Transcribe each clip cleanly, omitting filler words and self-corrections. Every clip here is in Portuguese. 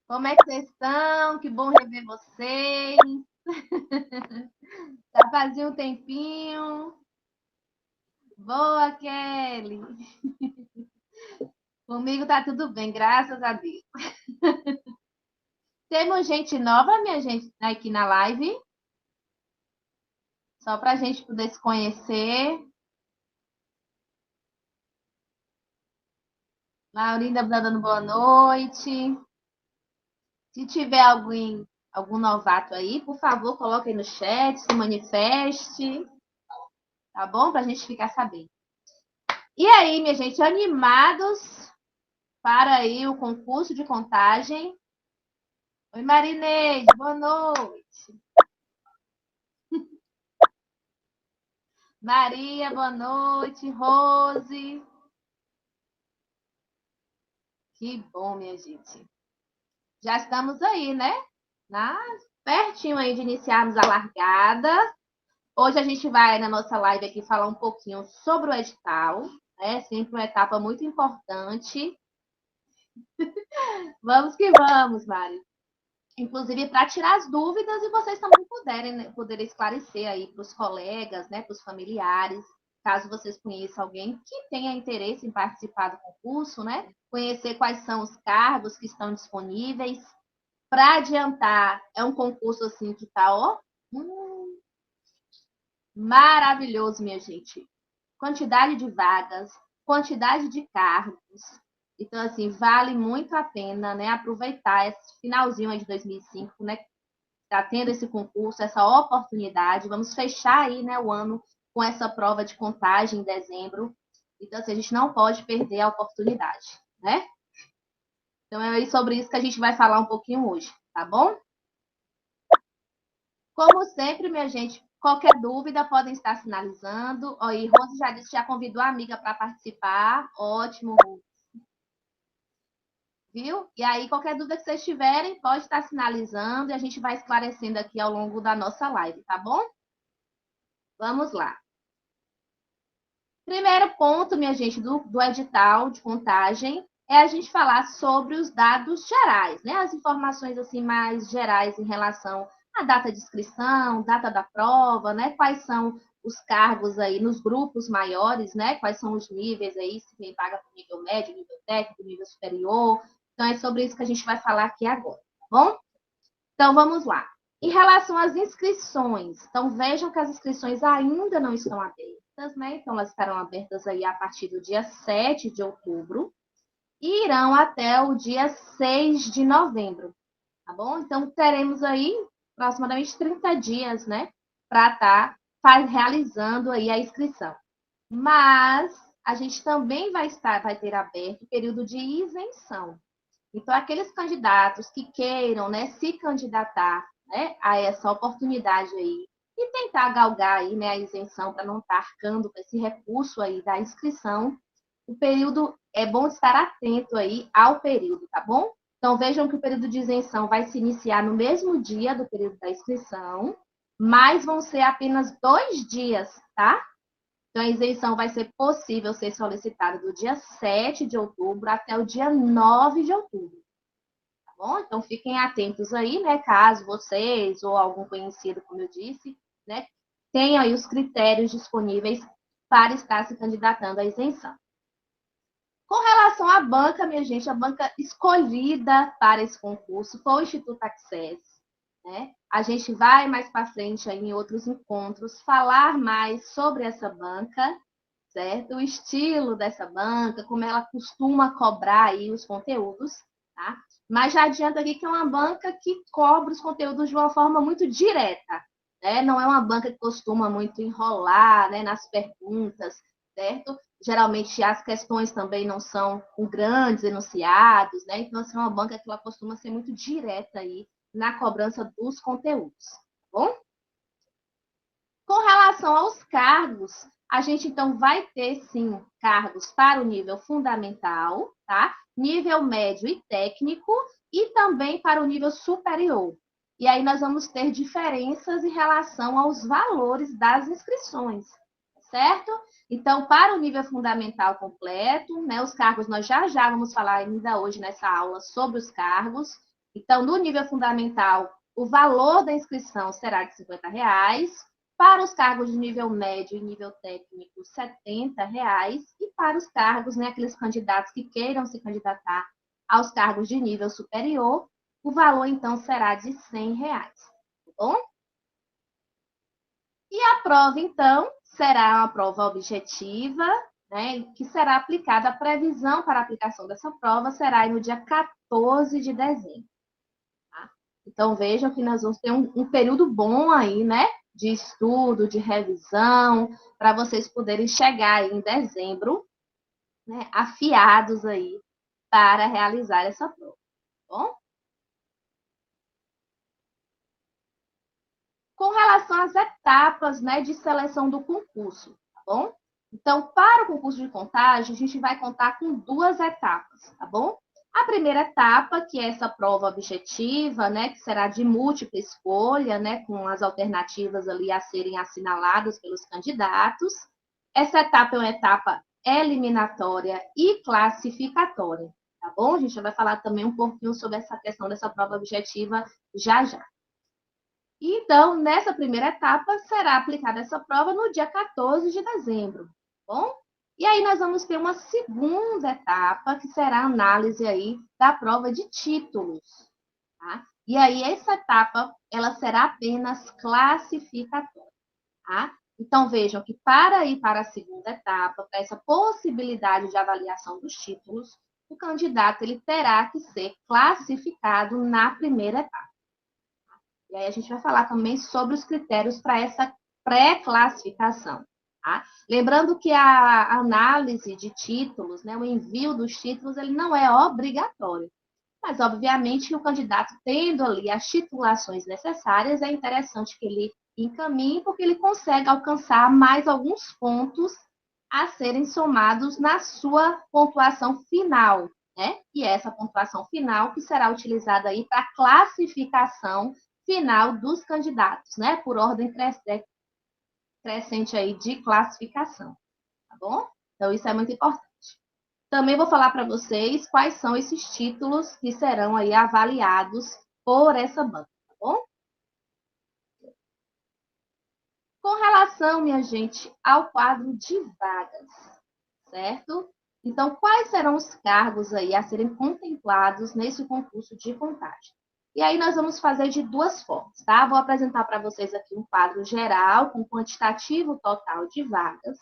Como é que vocês estão? Que bom rever vocês. Já fazia um tempinho. Boa, Kelly. Comigo tá tudo bem, graças a Deus. Temos gente nova, minha gente, aqui na live. Só para a gente poder se conhecer. Laurinda tá dando boa noite. Se tiver algum novato aí, por favor, coloque aí no chat, se manifeste. Tá bom? Para a gente ficar sabendo. E aí, minha gente, animados para aí o concurso de contagem? Oi, Marineide, boa noite. Maria, boa noite. Rose. Que bom, minha gente. Já estamos aí, né? Pertinho aí de iniciarmos a largada. Hoje a gente vai, na nossa live aqui, falar um pouquinho sobre o edital. É sempre uma etapa muito importante. Vamos que vamos, Mari. Inclusive para tirar as dúvidas e vocês também poderem esclarecer aí para os colegas, né, para os familiares, caso vocês conheçam alguém que tenha interesse em participar do concurso, né, conhecer quais são os cargos que estão disponíveis. Para adiantar, é um concurso assim que está, ó, maravilhoso, minha gente. Quantidade de vagas, quantidade de cargos. Então, assim, vale muito a pena, né, aproveitar esse finalzinho aí de 2005, né, está tendo esse concurso, essa oportunidade. Vamos fechar aí, né, o ano com essa prova de contagem em dezembro. Então, assim, a gente não pode perder a oportunidade, né? Então, é sobre isso que a gente vai falar um pouquinho hoje, tá bom? Como sempre, minha gente, qualquer dúvida podem estar sinalizando. Aí, Rose já disse, já convidou a amiga para participar. Ótimo, Rose. Viu? E aí, qualquer dúvida que vocês tiverem, pode estar sinalizando e a gente vai esclarecendo aqui ao longo da nossa live, tá bom? Vamos lá. Primeiro ponto, minha gente, do edital de contagem é a gente falar sobre os dados gerais, né? As informações assim mais gerais em relação à data de inscrição, data da prova, né? Quais são os cargos aí nos grupos maiores, né? Quais são os níveis aí, se quem paga para nível médio, nível técnico, nível superior. Então é sobre isso que a gente vai falar aqui agora, tá bom? Então vamos lá. Em relação às inscrições, então vejam que as inscrições ainda não estão abertas, né? Então elas estarão abertas aí a partir do dia 7 de outubro e irão até o dia 6 de novembro, tá bom? Então teremos aí aproximadamente 30 dias, né, para estar realizando aí a inscrição. Mas a gente também vai ter aberto o período de isenção. Então, aqueles candidatos que queiram, né, se candidatar, né, a essa oportunidade aí e tentar galgar aí, né, a isenção para não estar arcando com esse recurso aí da inscrição, o período é bom estar atento aí ao período, tá bom? Então, vejam que o período de isenção vai se iniciar no mesmo dia do período da inscrição, mas vão ser apenas 2 dias, tá? Então, a isenção vai ser possível ser solicitada do dia 7 de outubro até o dia 9 de outubro. Tá bom? Então, fiquem atentos aí, né? Caso vocês ou algum conhecido, como eu disse, né, tenham aí os critérios disponíveis para estar se candidatando à isenção. Com relação à banca, minha gente, a banca escolhida para esse concurso foi o Instituto Access. Né? A gente vai mais para frente aí, em outros encontros falar mais sobre essa banca, certo? O estilo dessa banca, como ela costuma cobrar aí os conteúdos, tá? Mas já adianto aqui que é uma banca que cobra os conteúdos de uma forma muito direta, né? Não é uma banca que costuma muito enrolar, né, nas perguntas, certo? Geralmente as questões também não são com grandes enunciados, né? Então, assim, é uma banca que ela costuma ser muito direta aí na cobrança dos conteúdos, tá bom? Com relação aos cargos, a gente então vai ter sim cargos para o nível fundamental, tá? Nível médio e técnico e também para o nível superior. E aí nós vamos ter diferenças em relação aos valores das inscrições, certo? Então, para o nível fundamental completo, né, os cargos nós já vamos falar ainda hoje nessa aula sobre os cargos. Então, no nível fundamental, o valor da inscrição será de R$ 50. Para os cargos de nível médio e nível técnico, R$ 70. E para os cargos, né, aqueles candidatos que queiram se candidatar aos cargos de nível superior, o valor, então, será de R$ 100. Tá bom? E a prova, então, será uma prova objetiva, né, que será aplicada, a previsão para a aplicação dessa prova será no dia 14 de dezembro. Tá? Então, vejam que nós vamos ter um período bom aí, né, de estudo, de revisão, para vocês poderem chegar aí em dezembro, né, afiados aí para realizar essa prova. Tá bom? Com relação às etapas, né, de seleção do concurso, tá bom? Então, para o concurso de contagem, a gente vai contar com duas etapas, tá bom? A primeira etapa, que é essa prova objetiva, né, que será de múltipla escolha, né, com as alternativas ali a serem assinaladas pelos candidatos. Essa etapa é uma etapa eliminatória e classificatória, tá bom? A gente já vai falar também um pouquinho sobre essa questão dessa prova objetiva já já. Então, nessa primeira etapa, será aplicada essa prova no dia 14 de dezembro, tá bom? E aí nós vamos ter uma segunda etapa, que será a análise aí da prova de títulos, tá? E aí essa etapa, ela será apenas classificatória, tá? Então, vejam que para ir para a segunda etapa, para essa possibilidade de avaliação dos títulos, o candidato ele terá que ser classificado na primeira etapa. E aí a gente vai falar também sobre os critérios para essa pré-classificação. Tá? Lembrando que a análise de títulos, né, o envio dos títulos, ele não é obrigatório. Mas, obviamente, o candidato tendo ali as titulações necessárias, é interessante que ele encaminhe, porque ele consegue alcançar mais alguns pontos a serem somados na sua pontuação final, né? E essa pontuação final que será utilizada aí para a classificação final dos candidatos, né? Por ordem crescente aí de classificação, tá bom? Então, isso é muito importante. Também vou falar para vocês quais são esses títulos que serão aí avaliados por essa banca, tá bom? Com relação, minha gente, ao quadro de vagas, certo? Então, quais serão os cargos aí a serem contemplados nesse concurso de contagem? E aí nós vamos fazer de duas formas, tá? Vou apresentar para vocês aqui um quadro geral com quantitativo total de vagas.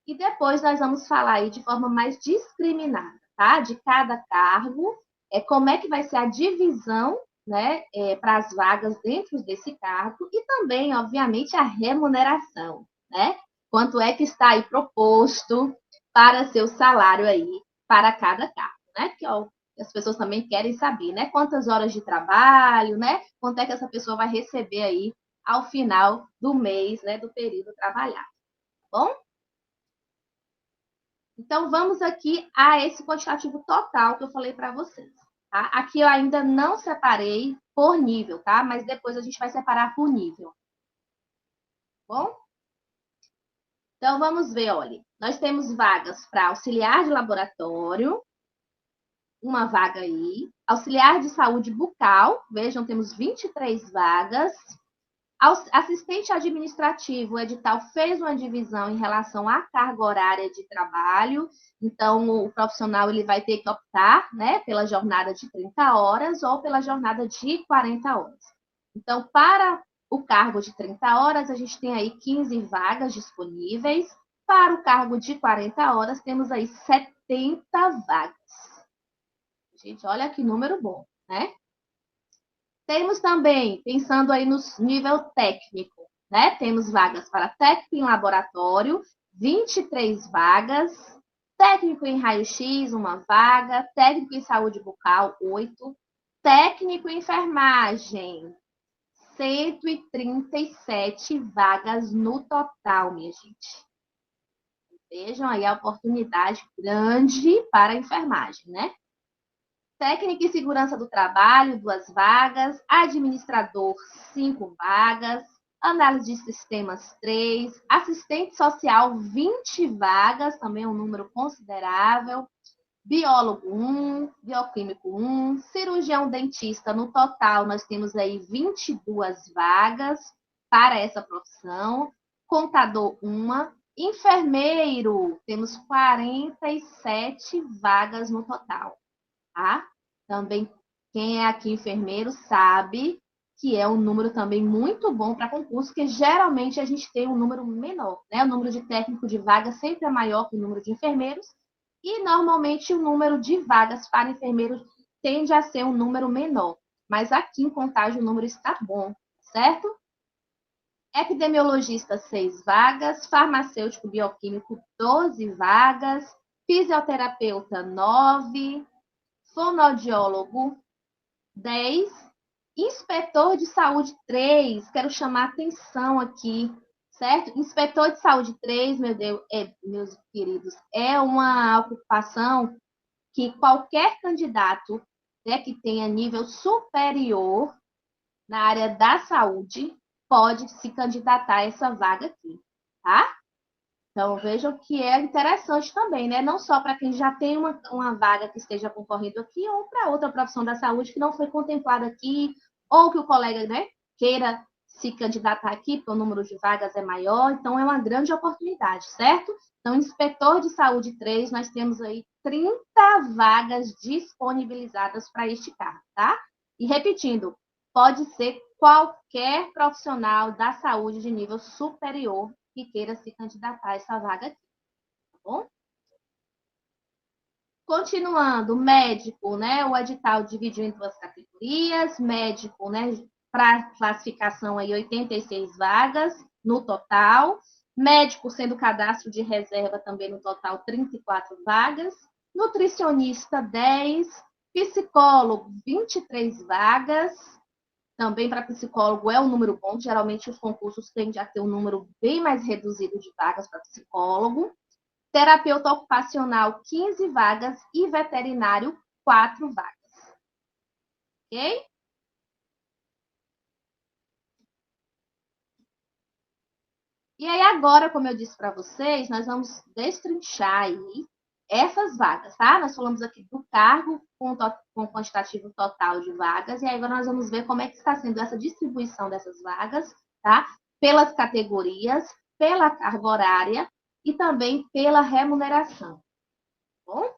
E depois nós vamos falar aí de forma mais discriminada, tá? De cada cargo, como é que vai ser a divisão, né, para as vagas dentro desse cargo e também, obviamente, a remuneração, né? Quanto é que está aí proposto para seu salário aí para cada cargo, né? Que ó, as pessoas também querem saber, né? Quantas horas de trabalho, né? Quanto é que essa pessoa vai receber aí ao final do mês, né? Do período trabalhado, tá bom? Então, vamos aqui a esse quantitativo total que eu falei para vocês. Tá? Aqui eu ainda não separei por nível, tá? Mas depois a gente vai separar por nível. Tá bom? Então, vamos ver, olha. Nós temos vagas para auxiliar de laboratório, uma vaga aí. Auxiliar de saúde bucal, vejam, temos 23 vagas. Assistente administrativo, o edital fez uma divisão em relação à carga horária de trabalho, então o profissional ele vai ter que optar, né, pela jornada de 30 horas ou pela jornada de 40 horas. Então, para o cargo de 30 horas, a gente tem aí 15 vagas disponíveis. Para o cargo de 40 horas, temos aí 70 vagas. Gente, olha que número bom, né? Temos também, pensando aí no nível técnico, né? Temos vagas para técnico em laboratório, 23 vagas, técnico em raio-x, uma vaga, técnico em saúde bucal, 8, técnico em enfermagem, 137 vagas no total, minha gente. Vejam aí a oportunidade grande para a enfermagem, né? Técnica em segurança do trabalho, 2 vagas. Administrador, 5 vagas. Análise de sistemas, 3. Assistente social, 20 vagas, também um número considerável. biólogo 1, bioquímico 1, cirurgião dentista, no total nós temos aí 22 vagas para essa profissão, contador 1, enfermeiro, temos 47 vagas no total, tá? Também quem é aqui enfermeiro sabe que é um número também muito bom para concurso, porque geralmente a gente tem um número menor, né? O número de técnico de vaga sempre é maior que o número de enfermeiros, e normalmente o número de vagas para enfermeiros tende a ser um número menor. Mas aqui em Contagem o número está bom, certo? Epidemiologista, 6 vagas. Farmacêutico bioquímico, 12 vagas. Fisioterapeuta, 9. Fonoaudiólogo, 10. Inspetor de saúde, 3. Quero chamar atenção aqui, certo? Inspetor de saúde 3, meu Deus, meus queridos, é uma ocupação que qualquer candidato, né, que tenha nível superior na área da saúde pode se candidatar a essa vaga aqui, tá? Então, vejam que é interessante também, né? Não só para quem já tem uma vaga que esteja concorrendo aqui, ou para outra profissão da saúde que não foi contemplada aqui, ou que o colega, né, queira se candidatar aqui, porque o número de vagas é maior. Então, é uma grande oportunidade, certo? Então, inspetor de saúde 3, nós temos aí 30 vagas disponibilizadas para este cargo, tá? E repetindo, pode ser qualquer profissional da saúde de nível superior que queira se candidatar a essa vaga aqui, tá bom? Continuando, médico, né? O edital dividiu em duas categorias, médico, né? Para classificação aí 86 vagas no total, médico sendo cadastro de reserva também no total 34 vagas, nutricionista 10, psicólogo 23 vagas, também para psicólogo é um número bom, geralmente os concursos tendem a ter um número bem mais reduzido de vagas para psicólogo. Terapeuta ocupacional, 15 vagas e veterinário, 4 vagas. Ok? E aí agora, como eu disse para vocês, nós vamos destrinchar aí essas vagas, tá? Nós falamos aqui do cargo com quantitativo total de vagas, e aí agora nós vamos ver como é que está sendo essa distribuição dessas vagas, tá? Pelas categorias, pela carga horária e também pela remuneração, tá bom?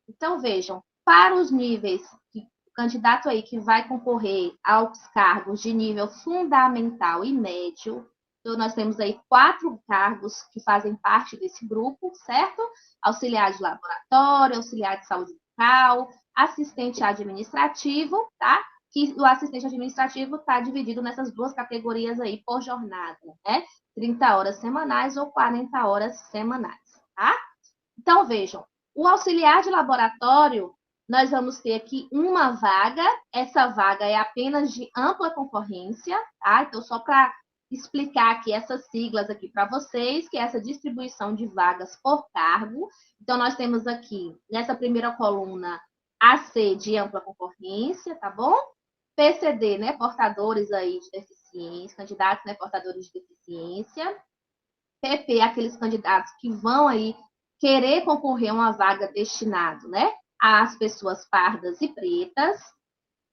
Então, vejam, para os níveis, o candidato aí que vai concorrer aos cargos de nível fundamental e médio, então nós temos aí 4 cargos que fazem parte desse grupo, certo? Auxiliar de laboratório, auxiliar de saúde bucal, assistente administrativo, tá? Que o assistente administrativo está dividido nessas duas categorias aí por jornada, né? 30 horas semanais ou 40 horas semanais, tá? Então, vejam, o auxiliar de laboratório, nós vamos ter aqui uma vaga, essa vaga é apenas de ampla concorrência, tá? Então, só para explicar aqui essas siglas aqui para vocês, que é essa distribuição de vagas por cargo. Então, nós temos aqui, nessa primeira coluna, AC de ampla concorrência, tá bom? PCD, né, portadores aí de deficiência, candidatos, né, portadores de deficiência. PP, aqueles candidatos que vão aí querer concorrer a uma vaga destinada, né, às pessoas pardas e pretas,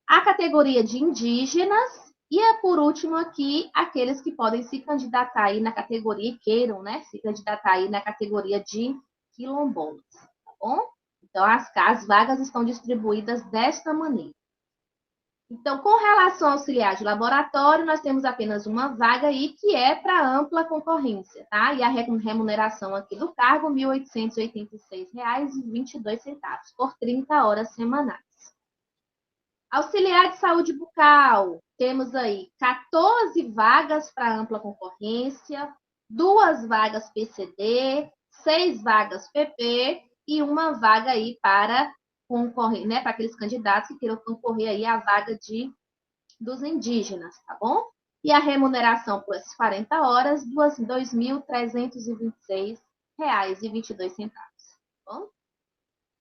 a categoria de indígenas e, por último, aqui, aqueles que podem se candidatar aí na categoria, queiram, né, se candidatar aí na categoria de quilombolas, tá bom? Então, as vagas estão distribuídas desta maneira. Então, com relação ao auxiliar de laboratório, nós temos apenas uma vaga aí, que é para ampla concorrência, tá? E a remuneração aqui do cargo, R$ 1.886,22 por 30 horas semanais. Auxiliar de saúde bucal, temos aí 14 vagas para ampla concorrência, 2 vagas PCD, 6 vagas PP e uma vaga aí para concorrer, né, para aqueles candidatos que queiram concorrer aí à vaga dos indígenas, tá bom? E a remuneração por essas 40 horas, R$ 2.326,22, tá bom?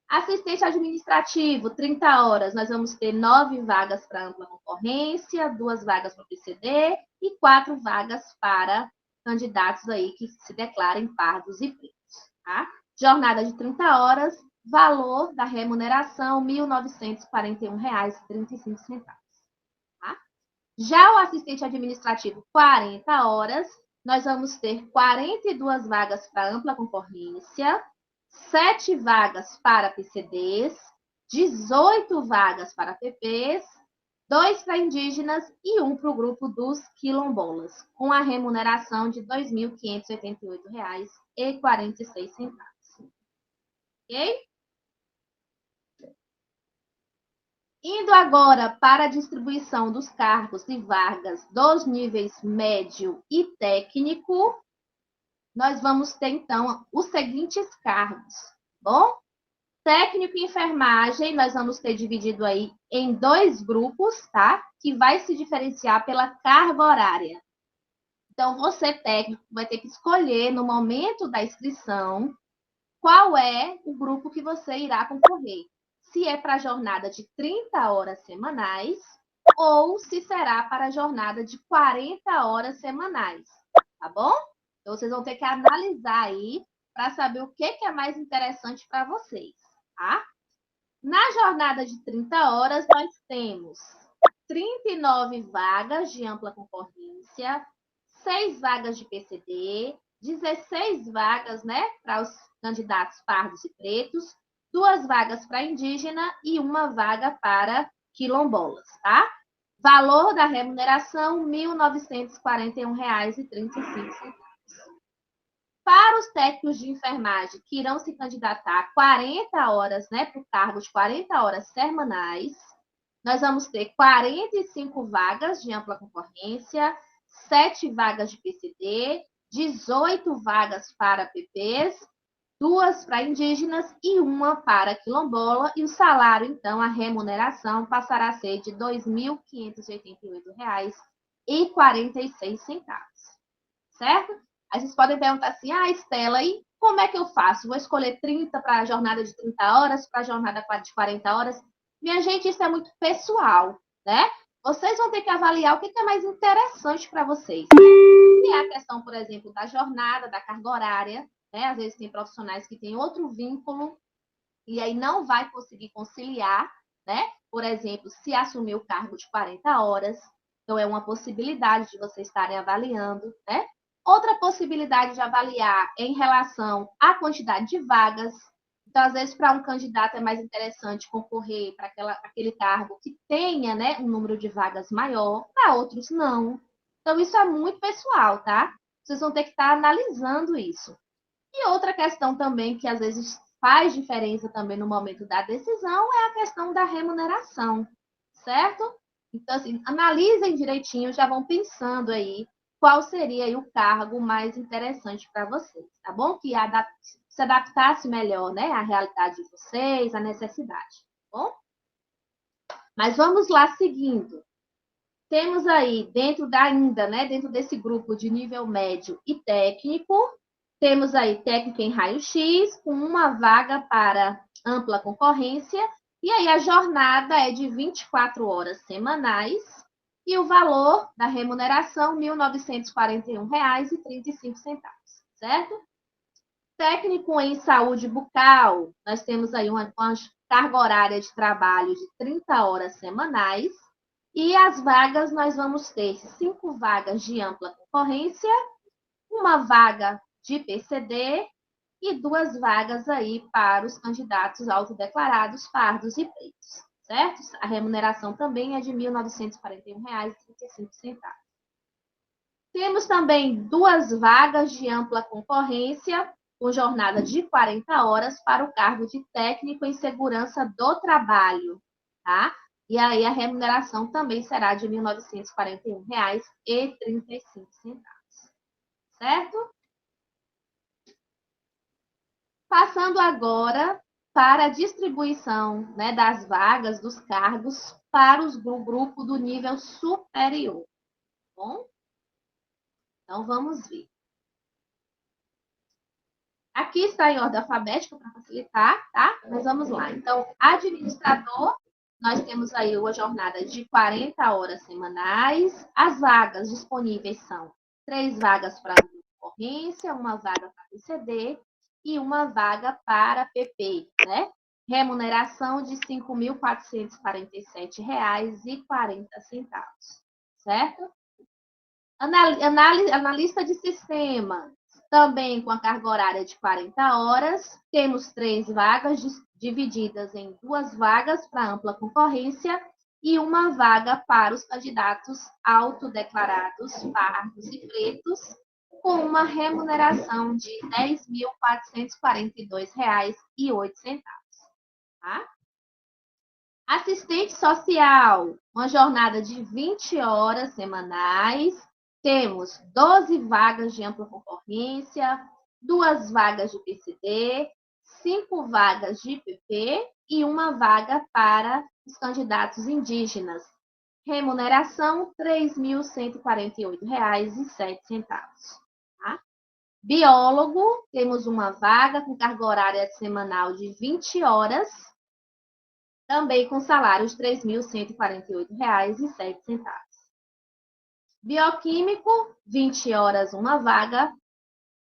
Assistente administrativo, 30 horas, nós vamos ter 9 vagas para ampla concorrência, 2 vagas para o PCD e 4 vagas para candidatos aí que se declarem pardos e pretos, tá? Jornada de 30 horas, Valor da remuneração, R$ 1.941,35. Tá? Já o assistente administrativo, 40 horas, nós vamos ter 42 vagas para ampla concorrência, 7 vagas para PCDs, 18 vagas para PPs, 2 para indígenas e 1 para o grupo dos quilombolas, com a remuneração de R$ 2.588,46. Ok? Indo agora para a distribuição dos cargos e vagas dos níveis médio e técnico, nós vamos ter, então, os seguintes cargos, bom? Técnico em enfermagem, nós vamos ter dividido aí em 2 grupos, tá? Que vai se diferenciar pela carga horária. Então, você, técnico, vai ter que escolher, no momento da inscrição, qual é o grupo que você irá concorrer. Se é para a jornada de 30 horas semanais ou se será para a jornada de 40 horas semanais, tá bom? Então, vocês vão ter que analisar aí para saber o que é mais interessante para vocês, tá? Na jornada de 30 horas, nós temos 39 vagas de ampla concorrência, 6 vagas de PCD, 16 vagas, né, para os candidatos pardos e pretos, 2 vagas para indígena e 1 vaga para quilombolas, tá? Valor da remuneração, R$ 1.941,35. Para os técnicos de enfermagem que irão se candidatar a 40 horas, né, para o cargo de 40 horas semanais, nós vamos ter 45 vagas de ampla concorrência, 7 vagas de PCD, 18 vagas para PPs, 2 para indígenas e 1 para quilombola, e o salário, então, a remuneração passará a ser de R$ 2.588,46, certo? Aí vocês podem perguntar assim, Estela, e como é que eu faço? Vou escolher 30 para a jornada de 30 horas, para a jornada de 40 horas? Minha gente, isso é muito pessoal, né? Vocês vão ter que avaliar o que é mais interessante para vocês. Né? Se é a questão, por exemplo, da jornada, da carga horária, né? Às vezes tem profissionais que têm outro vínculo e aí não vai conseguir conciliar, né? Por exemplo, se assumir o cargo de 40 horas, então é uma possibilidade de vocês estarem avaliando, né? Outra possibilidade de avaliar é em relação à quantidade de vagas. Então, às vezes, para um candidato é mais interessante concorrer para aquele cargo que tenha, né, um número de vagas maior, para outros não. Então, isso é muito pessoal, tá? Vocês vão ter que estar analisando isso. E outra questão também que às vezes faz diferença também no momento da decisão é a questão da remuneração, certo? Então, assim, analisem direitinho, já vão pensando aí qual seria aí o cargo mais interessante para vocês, tá bom? Que se adaptasse melhor, né, à realidade de vocês, à necessidade, tá bom? Mas vamos lá seguindo. Temos aí, dentro desse grupo de nível médio e técnico, temos aí técnico em raio-x, com 1 vaga para ampla concorrência, e aí a jornada é de 24 horas semanais, e o valor da remuneração, R$ 1.941,35, certo? Técnico em saúde bucal, nós temos aí uma carga horária de trabalho de 30 horas semanais, e as vagas, nós vamos ter 5 vagas de ampla concorrência, 1 vaga de PCD e 2 vagas aí para os candidatos autodeclarados pardos e pretos, certo? A remuneração também é de R$ 1.941,35. Temos também 2 vagas de ampla concorrência, com jornada de 40 horas para o cargo de técnico em segurança do trabalho, tá? E aí a remuneração também será de R$ 1.941,35, certo? Passando agora para a distribuição, né, das vagas, dos cargos para o grupo do nível superior. Tá bom? Então, vamos ver. Aqui está em ordem alfabética para facilitar, tá? Mas vamos lá. Então, administrador, nós temos aí uma jornada de 40 horas semanais. As vagas disponíveis são 3 vagas para concorrência, 1 vaga para PCD e uma vaga para PP, né? Remuneração de R$ 5.447,40, certo? Analista de sistema, também com a carga horária de 40 horas. Temos 3 vagas divididas em 2 vagas para ampla concorrência e uma vaga para os candidatos autodeclarados, pardos e pretos, com uma remuneração de R$ 10.442,08. Tá? Assistente social, uma jornada de 20 horas semanais. Temos 12 vagas de ampla concorrência, 2 vagas de PCD, 5 vagas de PP e uma vaga para os candidatos indígenas. Remuneração R$ 3.148,07. Tá? Biólogo, temos uma vaga com carga horária semanal de 20 horas, também com salário de R$ 3.148,07. Bioquímico, 20 horas, uma vaga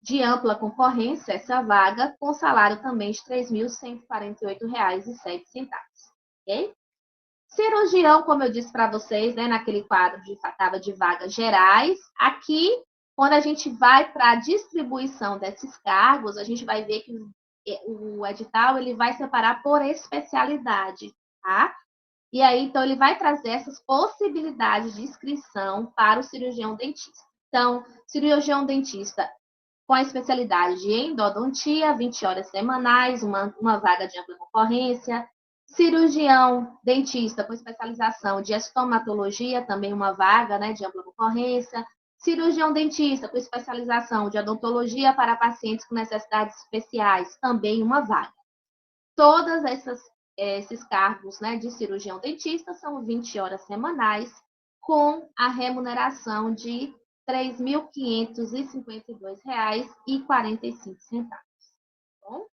de ampla concorrência, essa vaga, com salário também de R$ 3.148,07. Ok? Cirurgião, como eu disse para vocês, né, naquele quadro de estava de vagas gerais, aqui, quando a gente vai para a distribuição desses cargos, a gente vai ver que o edital ele vai separar por especialidade, tá? E aí, então, ele vai trazer essas possibilidades de inscrição para o cirurgião dentista. Então, cirurgião dentista com a especialidade de endodontia, 20 horas semanais, uma vaga de ampla concorrência. Cirurgião dentista com especialização de estomatologia, também uma vaga, né, de ampla concorrência. Cirurgião dentista com especialização de odontologia para pacientes com necessidades especiais, também uma vaga. Todas esses cargos, né, de cirurgião dentista são 20 horas semanais, com a remuneração de R$ 3.552,45. Bom?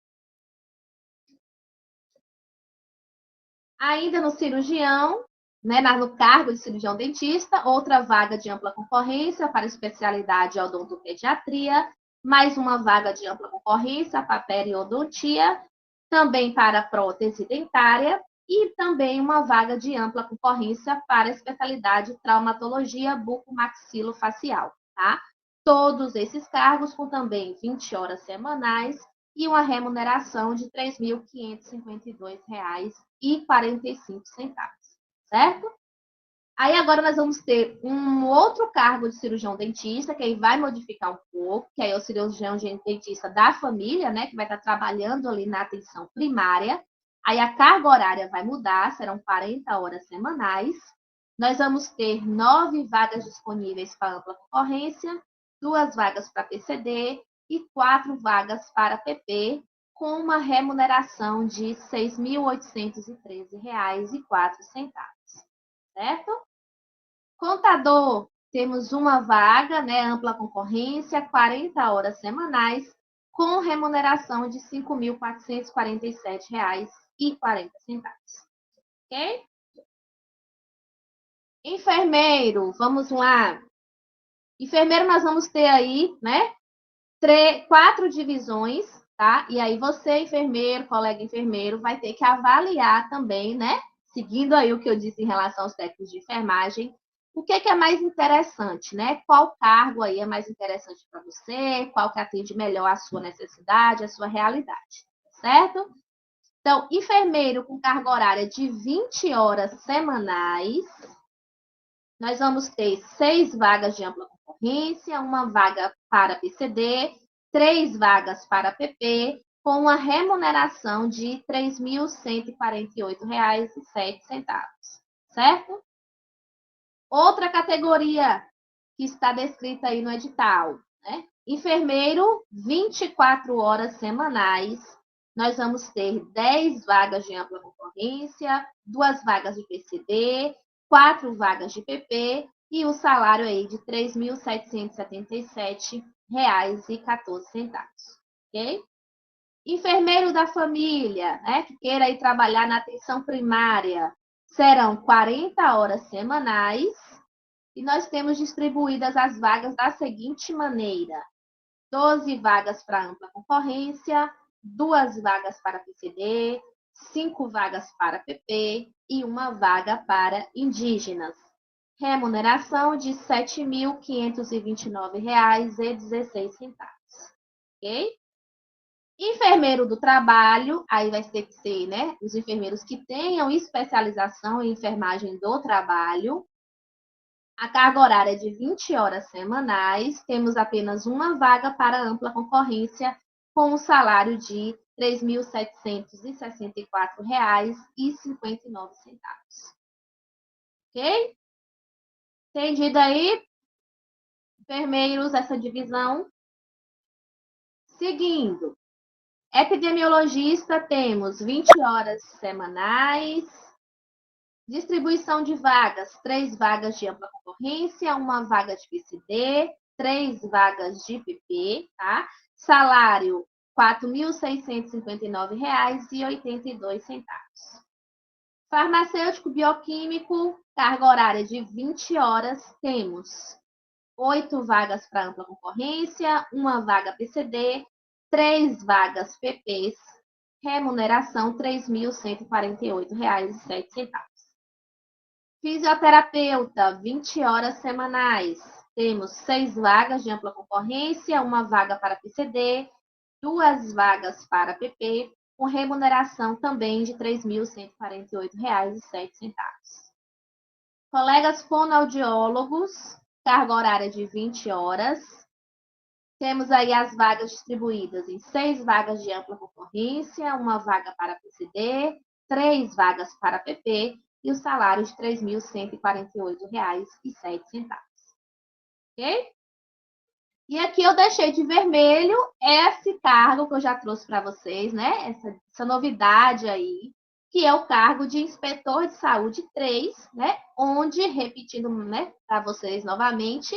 Ainda no cirurgião, né, no cargo de cirurgião dentista, outra vaga de ampla concorrência para especialidade odontopediatria, mais uma vaga de ampla concorrência para periodontia, também para prótese dentária e também uma vaga de ampla concorrência para a especialidade traumatologia bucomaxilofacial, tá? Todos esses cargos com também 20 horas semanais e uma remuneração de R$ 3.552,45, certo? Aí agora nós vamos ter um outro cargo de cirurgião dentista, que aí vai modificar um pouco, que aí é o cirurgião dentista da família, né, que vai estar trabalhando ali na atenção primária. Aí a carga horária vai mudar, serão 40 horas semanais. Nós vamos ter 9 vagas disponíveis para ampla concorrência, 2 vagas para PCD e 4 vagas para PP, com uma remuneração de R$ 6.813,04. Certo? Contador, temos uma vaga, né, ampla concorrência, 40 horas semanais, com remuneração de R$ 5.447,40. Ok? Enfermeiro, vamos lá. Enfermeiro, nós vamos ter aí, né, 4 divisões, tá? E aí você, enfermeiro, colega enfermeiro, vai ter que avaliar também, né? Seguindo aí o que eu disse em relação aos técnicos de enfermagem, o que é mais interessante, né? Qual cargo aí é mais interessante para você? Qual que atende melhor a sua necessidade, a sua realidade, certo? Então, enfermeiro com carga horária de 20 horas semanais, nós vamos ter 6 vagas de ampla concorrência, uma vaga para PCD, 3 vagas para PP, com uma remuneração de R$ 3.148,07, certo? Outra categoria que está descrita aí no edital, né? Enfermeiro, 24 horas semanais. Nós vamos ter 10 vagas de ampla concorrência, 2 vagas de PCD, 4 vagas de PP e o salário aí de R$ 3.777,14. Ok? Enfermeiro da família, né, que queira ir trabalhar na atenção primária, serão 40 horas semanais e nós temos distribuídas as vagas da seguinte maneira: 12 vagas para ampla concorrência, 2 vagas para PCD, 5 vagas para PP e 1 vaga para indígenas. Remuneração de R$ 7.529,16. Ok? Enfermeiro do trabalho, aí vai ter que ser, né, os enfermeiros que tenham especialização em enfermagem do trabalho. A carga horária é de 20 horas semanais. Temos apenas uma vaga para ampla concorrência, com um salário de R$ 3.764,59. Ok? Entendido aí, enfermeiros, essa divisão? Seguindo. Epidemiologista, temos 20 horas semanais. Distribuição de vagas, 3 vagas de ampla concorrência, 1 vaga de PCD, 3 vagas de PP, tá? Salário, R$ 4.659,82. Farmacêutico bioquímico, carga horária de 20 horas, temos 8 vagas para ampla concorrência, 1 vaga PCD, 3 vagas PPs, remuneração R$ 3.148,07. Fisioterapeuta, 20 horas semanais. Temos 6 vagas de ampla concorrência, 1 vaga para PCD, 2 vagas para PP, com remuneração também de R$ 3.148,07. Colegas fonoaudiólogos, carga horária de 20 horas. Temos aí as vagas distribuídas em 6 vagas de ampla concorrência, 1 vaga para PCD, 3 vagas para PP e o salário de R$ 3.148,07. Ok? E aqui eu deixei de vermelho esse cargo que eu já trouxe para vocês, né? Essa novidade aí, que é o cargo de inspetor de saúde 3, né? Onde, repetindo, né, para vocês novamente,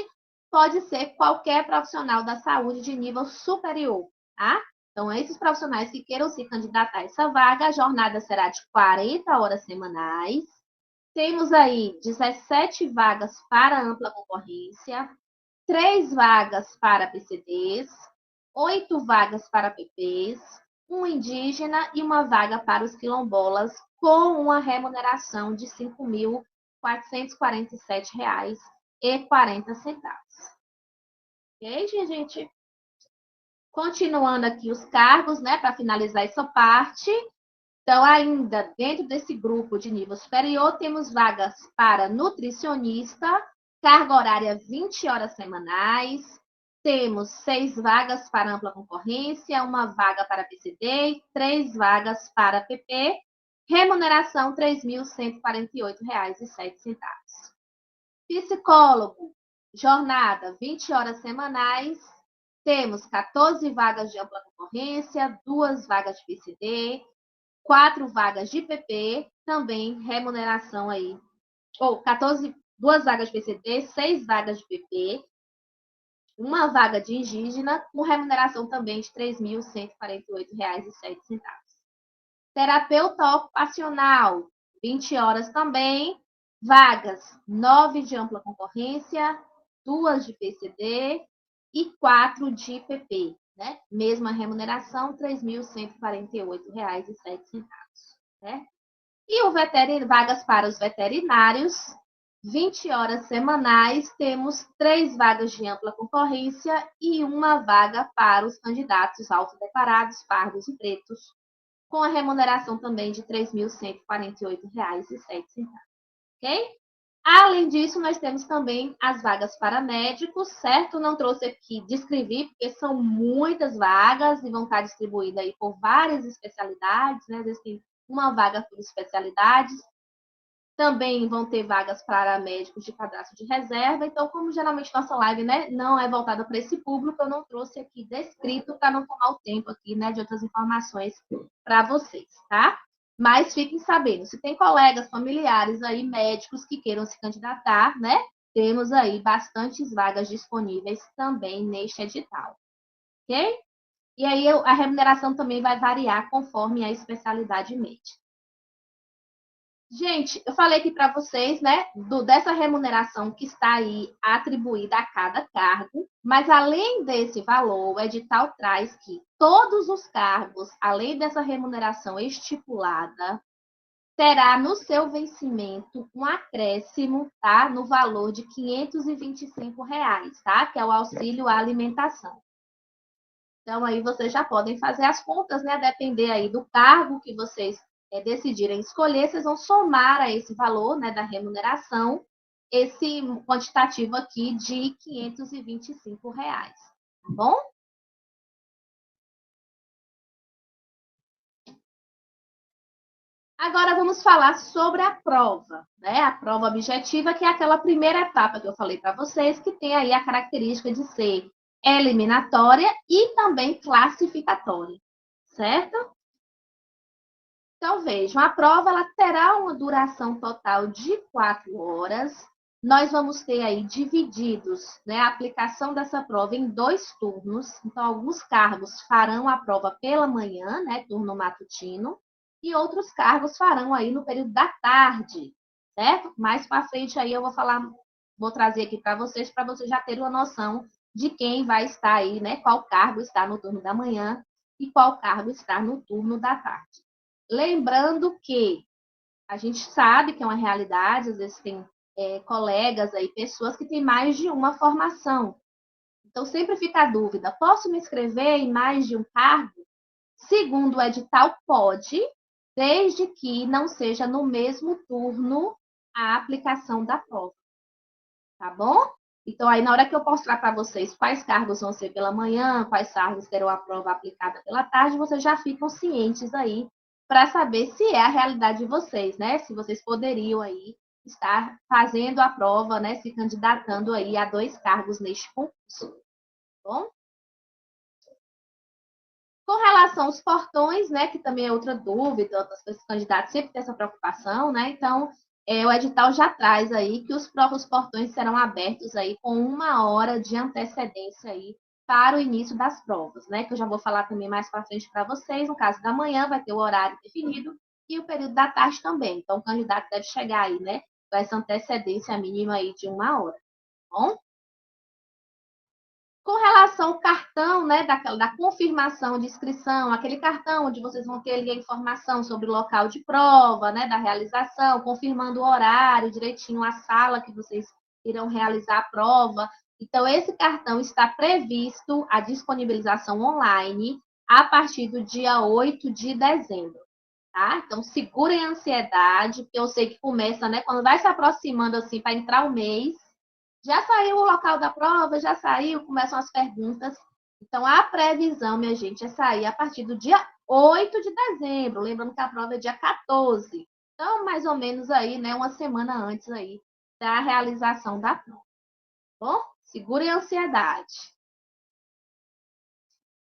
pode ser qualquer profissional da saúde de nível superior, tá? Então, esses profissionais que queiram se candidatar a essa vaga, a jornada será de 40 horas semanais. Temos aí 17 vagas para ampla concorrência, 3 vagas para PCDs, 8 vagas para PPs, 1 indígena e 1 vaga para os quilombolas, com uma remuneração de R$ 5.447,40. Ok, gente? Continuando aqui os cargos, né, para finalizar essa parte. Então, ainda dentro desse grupo de nível superior, temos vagas para nutricionista, carga horária 20 horas semanais. Temos 6 vagas para ampla concorrência, 1 vaga para PCD e 3 vagas para PP. Remuneração R$ 3.148,07. Psicólogo, jornada 20 horas semanais. Temos 14 vagas de ampla concorrência, 2 vagas de PCD, 4 vagas de PP, também remuneração aí, ou 14, 2 vagas de PCD, 6 vagas de PP, 1 vaga de indígena, com remuneração também de R$ 3.148,07. Terapeuta ocupacional, 20 horas também, vagas 9 de ampla concorrência, 2 de PCD e 4 de PP. Né? Mesma remuneração, R$ 3.148,07. Né? E o vagas para os veterinários, 20 horas semanais, temos 3 vagas de ampla concorrência e 1 vaga para os candidatos autodeclarados, pardos e pretos, com a remuneração também de R$ 3.148,07. Ok? Além disso, nós temos também as vagas para médicos, certo? Não trouxe aqui, descrevi, porque são muitas vagas e vão estar distribuídas aí por várias especialidades, né? Às vezes tem 1 vaga por especialidades. Também vão ter vagas para médicos de cadastro de reserva. Então, como geralmente nossa live, né, não é voltada para esse público, eu não trouxe aqui descrito para não tomar o tempo aqui, né, de outras informações para vocês, tá? Mas fiquem sabendo, se tem colegas, familiares aí, médicos que queiram se candidatar, né? Temos aí bastantes vagas disponíveis também neste edital, ok? E aí a remuneração também vai variar conforme a especialidade médica. Gente, eu falei aqui para vocês, né, dessa remuneração que está aí atribuída a cada cargo, mas além desse valor, o edital traz que todos os cargos, além dessa remuneração estipulada, terá no seu vencimento um acréscimo, tá, no valor de R$ 525, tá, que é o auxílio à alimentação. Então, aí vocês já podem fazer as contas, né? Depender aí do cargo que vocês decidirem escolher, vocês vão somar a esse valor, né, da remuneração, esse quantitativo aqui de R$ 525, tá bom? Agora vamos falar sobre a prova, né? A prova objetiva, que é aquela primeira etapa que eu falei para vocês, que tem aí a característica de ser eliminatória e também classificatória, certo? Então, vejam, a prova ela terá uma duração total de 4 horas. Nós vamos ter aí divididos, né, a aplicação dessa prova em 2 turnos. Então, alguns cargos farão a prova pela manhã, né, turno matutino, e outros cargos farão aí no período da tarde, certo? Mais para frente aí eu vou falar, vou trazer aqui para vocês já terem uma noção de quem vai estar aí, né, qual cargo está no turno da manhã e qual cargo está no turno da tarde. Lembrando que a gente sabe que é uma realidade, às vezes tem colegas aí, pessoas que têm mais de uma formação. Então, sempre fica a dúvida: posso me inscrever em mais de um cargo? Segundo o edital, pode, desde que não seja no mesmo turno a aplicação da prova. Tá bom? Então, aí, na hora que eu mostrar para vocês quais cargos vão ser pela manhã, quais cargos terão a prova aplicada pela tarde, vocês já ficam cientes aí para saber se é a realidade de vocês, né? Se vocês poderiam aí estar fazendo a prova, né? Se candidatando aí a 2 cargos neste concurso. Tá bom? Com relação aos portões, né, que também é outra dúvida, outros candidatos sempre têm essa preocupação, né? Então, o edital já traz aí que os próprios portões serão abertos aí com 1 hora de antecedência aí para o início das provas, né? Que eu já vou falar também mais para frente para vocês. No caso da manhã, vai ter o horário definido e o período da tarde também. Então, o candidato deve chegar aí, né, com essa antecedência mínima aí de 1 hora, tá bom? Com relação ao cartão, né, da confirmação de inscrição, aquele cartão onde vocês vão ter ali a informação sobre o local de prova, né, da realização, confirmando o horário, direitinho a sala que vocês irão realizar a prova. Então, esse cartão está previsto a disponibilização online a partir do dia 8 de dezembro, tá? Então, segurem a ansiedade, porque eu sei que começa, né, quando vai se aproximando assim para entrar o mês, já saiu o local da prova, já saiu, começam as perguntas. Então, a previsão, minha gente, é sair a partir do dia 8 de dezembro. Lembrando que a prova é dia 14. Então, mais ou menos aí, né, uma semana antes aí da realização da prova. Bom, segurem a ansiedade.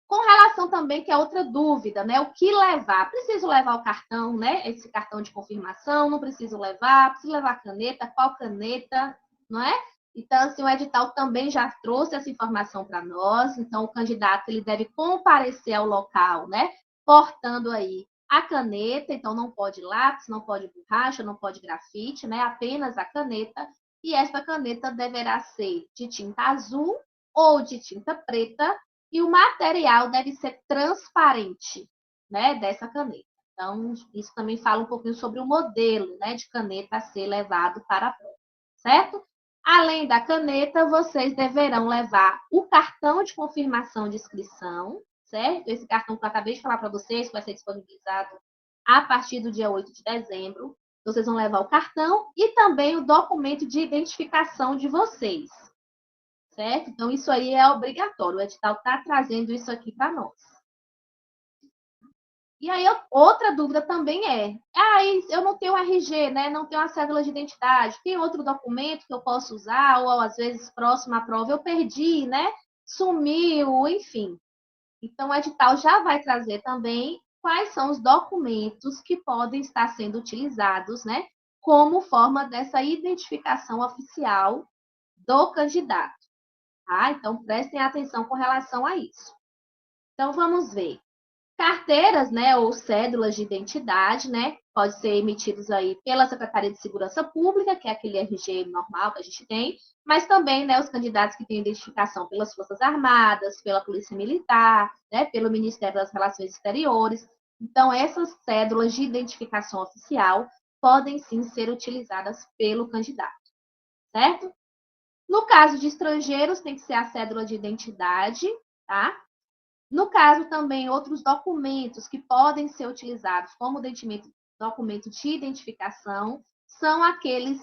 Com relação também, que é outra dúvida, né? O que levar? Preciso levar o cartão, né? Esse cartão de confirmação, não preciso levar? Preciso levar caneta? Qual caneta? Não é? Então, assim, o edital também já trouxe essa informação para nós. Então, o candidato ele deve comparecer ao local, né? Portando aí a caneta. Então, não pode lápis, não pode borracha, não pode grafite, né? Apenas a caneta. E essa caneta deverá ser de tinta azul ou de tinta preta, e o material deve ser transparente, né, dessa caneta. Então, isso também fala um pouquinho sobre o modelo, né, de caneta a ser levado para a prova, certo? Além da caneta, vocês deverão levar o cartão de confirmação de inscrição, certo? Esse cartão que eu acabei de falar para vocês, que vai ser disponibilizado a partir do dia 8 de dezembro. Vocês vão levar o cartão e também o documento de identificação de vocês, certo? Então, isso aí é obrigatório. O edital está trazendo isso aqui para nós. E aí, outra dúvida também eu não tenho RG, né? Não tenho a cédula de identidade. Tem outro documento que eu posso usar? Ou, às vezes, próximo à prova, eu perdi, né? Sumiu, enfim. Então, o edital já vai trazer também quais são os documentos que podem estar sendo utilizados, né? Como forma dessa identificação oficial do candidato. Tá? Então, prestem atenção com relação a isso. Então, vamos ver. Carteiras, né, ou cédulas de identidade, né, pode ser emitidos aí pela Secretaria de Segurança Pública, que é aquele RG normal que a gente tem, mas também, né, os candidatos que têm identificação pelas Forças Armadas, pela Polícia Militar, né, pelo Ministério das Relações Exteriores. Então, essas cédulas de identificação oficial podem sim ser utilizadas pelo candidato, certo? No caso de estrangeiros, tem que ser a cédula de identidade, tá? No caso também, outros documentos que podem ser utilizados como documento de identificação são aquelas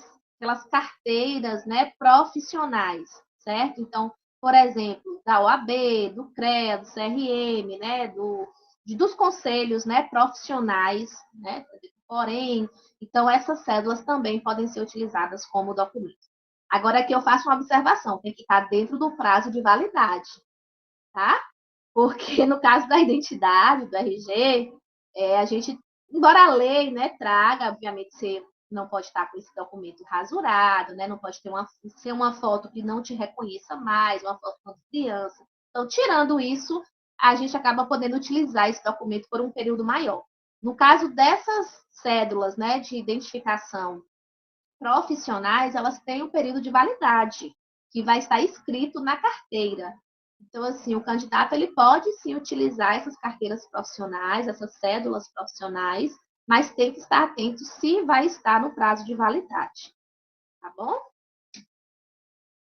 carteiras, né, profissionais, certo? Então, por exemplo, da OAB, do CREA, do CRM, né, dos conselhos, né, profissionais, né, porém, então essas cédulas também podem ser utilizadas como documento. Agora aqui eu faço uma observação, tem que estar dentro do prazo de validade, tá? Porque no caso da identidade, do RG, a gente, embora a lei, né, traga, obviamente, você não pode estar com esse documento rasurado, né, não pode ser uma foto que não te reconheça mais, uma foto quando criança. Então, tirando isso, a gente acaba podendo utilizar esse documento por um período maior. No caso dessas cédulas, né, de identificação profissionais, elas têm um período de validade, que vai estar escrito na carteira. Então, assim, o candidato ele pode sim utilizar essas carteiras profissionais, essas cédulas profissionais, mas tem que estar atento se vai estar no prazo de validade, tá bom?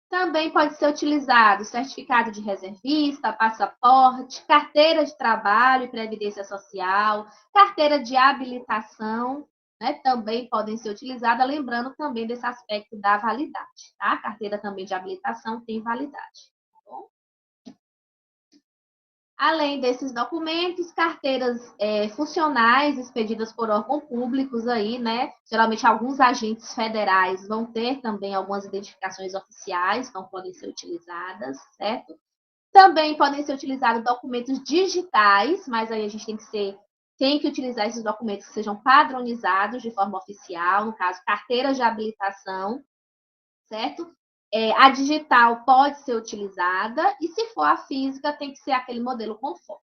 Também pode ser utilizado certificado de reservista, passaporte, carteira de trabalho e previdência social, carteira de habilitação, né, também podem ser utilizadas, lembrando também desse aspecto da validade, tá? A carteira também de habilitação tem validade, tá bom? Além desses documentos, carteiras funcionais expedidas por órgãos públicos aí, né? Geralmente alguns agentes federais vão ter também algumas identificações oficiais, então podem ser utilizadas, certo? Também podem ser utilizados documentos digitais, mas aí a gente tem que utilizar esses documentos que sejam padronizados de forma oficial, no caso, carteiras de habilitação, certo? A digital pode ser utilizada, e se for a física, tem que ser aquele modelo conforme,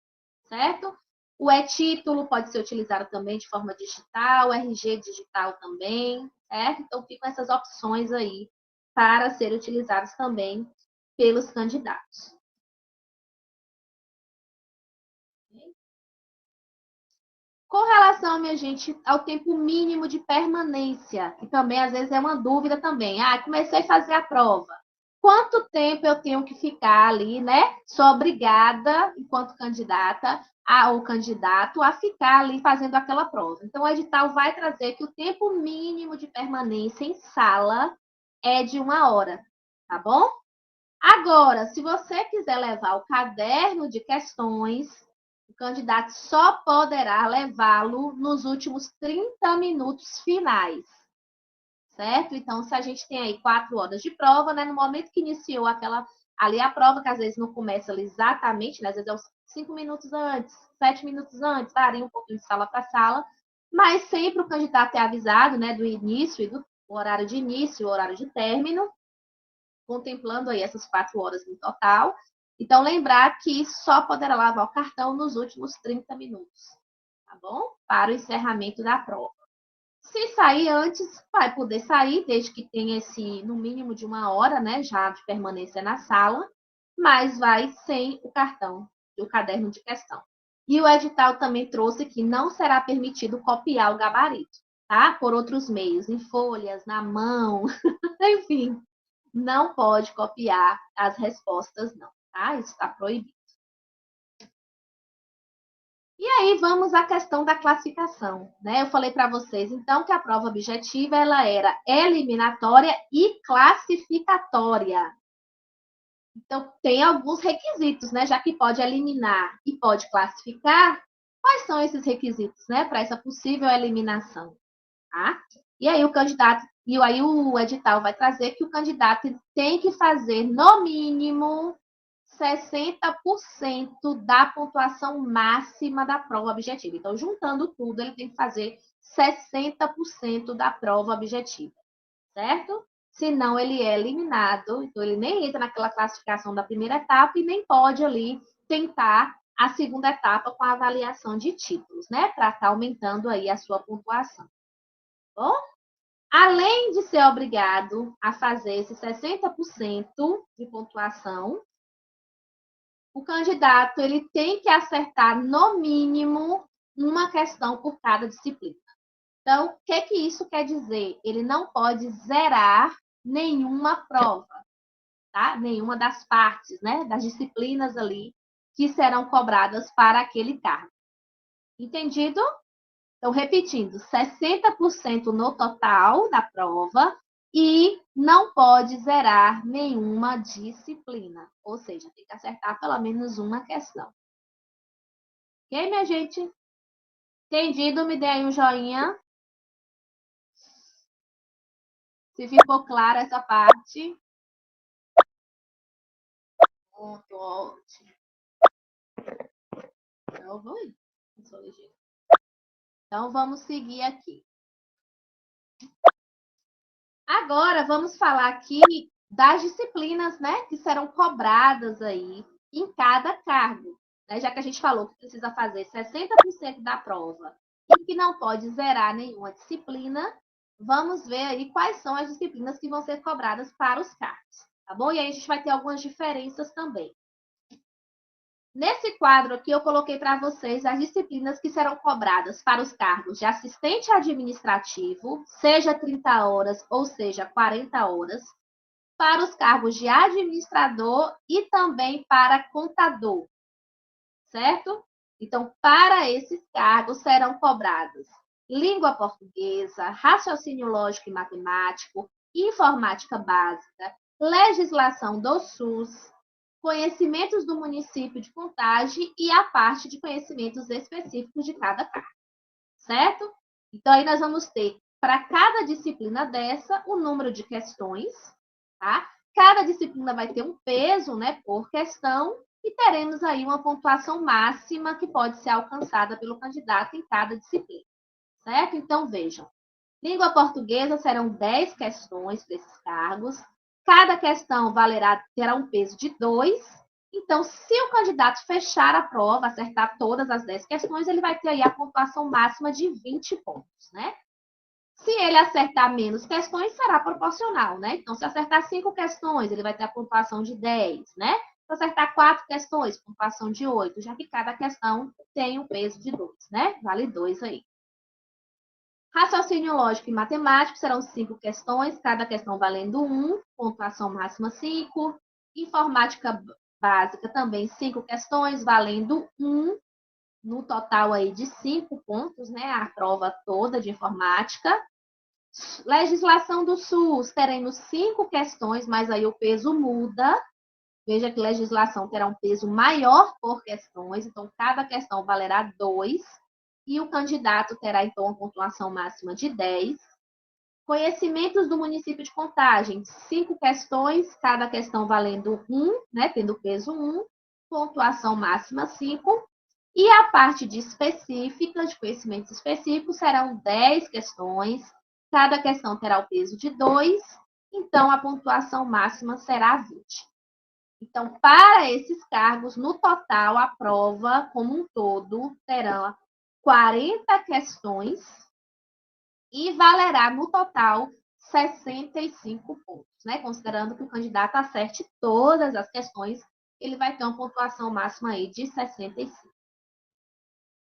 certo? O e-título pode ser utilizado também de forma digital, o RG digital também, certo? Então, ficam essas opções aí para serem utilizadas também pelos candidatos. Com relação, minha gente, ao tempo mínimo de permanência, que também às vezes é uma dúvida também. Comecei a fazer a prova. Quanto tempo eu tenho que ficar ali, né? Sou obrigada, enquanto candidata, ou candidato, a ficar ali fazendo aquela prova. Então, o edital vai trazer que o tempo mínimo de permanência em sala é de 1 hora, tá bom? Agora, se você quiser levar o caderno de questões, o candidato só poderá levá-lo nos últimos 30 minutos finais, certo? Então, se a gente tem aí 4 horas de prova, né, no momento que iniciou ali a prova, que às vezes não começa ali exatamente, né, às vezes é uns 5 minutos antes, 7 minutos antes, varia um pouquinho de sala para sala, mas sempre o candidato é avisado, né, do início e do horário de início e o horário de término, contemplando aí essas 4 horas no total. Então, lembrar que só poderá lavar o cartão nos últimos 30 minutos, tá bom? Para o encerramento da prova. Se sair antes, vai poder sair, desde que tenha no mínimo de 1 hora, né, já de permanência na sala, mas vai sem o cartão, o caderno de questão. E o edital também trouxe que não será permitido copiar o gabarito, tá? Por outros meios, em folhas, na mão, enfim, não pode copiar as respostas, não, tá? Isso está proibido. E aí vamos à questão da classificação, né? Eu falei para vocês, então, que a prova objetiva ela era eliminatória e classificatória. Então, tem alguns requisitos, né? Já que pode eliminar e pode classificar, quais são esses requisitos, né? Para essa possível eliminação, tá? E aí o edital vai trazer que o candidato tem que fazer, no mínimo, 60% da pontuação máxima da prova objetiva. Então, juntando tudo, ele tem que fazer 60% da prova objetiva, certo? Senão, ele é eliminado. Então, ele nem entra naquela classificação da primeira etapa e nem pode ali tentar a segunda etapa com a avaliação de títulos, né? Para estar aumentando aí a sua pontuação. Bom? Além de ser obrigado a fazer esse 60% de pontuação, o candidato ele tem que acertar no mínimo uma questão por cada disciplina. Então, o que isso quer dizer? Ele não pode zerar nenhuma prova, tá? Nenhuma das partes, né? Das disciplinas ali que serão cobradas para aquele cargo. Entendido? Então, repetindo, 60% no total da prova e não pode zerar nenhuma disciplina. Ou seja, tem que acertar pelo menos uma questão. Ok, minha gente? Entendido? Me dê aí um joinha. Se ficou clara essa parte. Muito ótimo. Então, Então, vamos seguir aqui. Agora, vamos falar aqui das disciplinas, né, que serão cobradas aí em cada cargo. Né? Já que a gente falou que precisa fazer 60% da prova e que não pode zerar nenhuma disciplina, vamos ver aí quais são as disciplinas que vão ser cobradas para os cargos, tá bom? E aí a gente vai ter algumas diferenças também. Nesse quadro aqui, eu coloquei para vocês as disciplinas que serão cobradas para os cargos de assistente administrativo, seja 30 horas ou seja 40 horas, para os cargos de administrador e também para contador, certo? Então, para esses cargos serão cobradas língua portuguesa, raciocínio lógico e matemático, informática básica, legislação do SUS, conhecimentos do município de Contagem e a parte de conhecimentos específicos de cada cargo, certo? Então, aí nós vamos ter, para cada disciplina dessa, o número de questões, tá? Cada disciplina vai ter um peso, né, por questão, e teremos aí uma pontuação máxima que pode ser alcançada pelo candidato em cada disciplina, certo? Então, vejam, língua portuguesa serão 10 questões para esses cargos, cada questão terá um peso de 2. Então, se o candidato fechar a prova, acertar todas as 10 questões, ele vai ter aí a pontuação máxima de 20 pontos, né? Se ele acertar menos questões, será proporcional, né? Então, se acertar 5 questões, ele vai ter a pontuação de 10, né? Se acertar 4 questões, pontuação de 8, já que cada questão tem um peso de 2, né? Vale 2 aí. Raciocínio lógico e matemático serão 5 questões, cada questão valendo 1, pontuação máxima 5. Informática básica também 5 questões, valendo 1, no total aí de 5 pontos, né? A prova toda de informática. Legislação do SUS, teremos 5 questões, mas aí o peso muda. Veja que legislação terá um peso maior por questões, então cada questão valerá 2. E o candidato terá, então, uma pontuação máxima de 10. Conhecimentos do município de Contagem, 5 questões, cada questão valendo 1, né, tendo peso 1, pontuação máxima 5. E a parte de específica, de conhecimentos específicos, serão 10 questões, cada questão terá o peso de 2, então a pontuação máxima será 20. Então, para esses cargos, no total, a prova como um todo terá 40 questões e valerá, no total, 65 pontos, né? Considerando que o candidato acerte todas as questões, ele vai ter uma pontuação máxima aí de 65.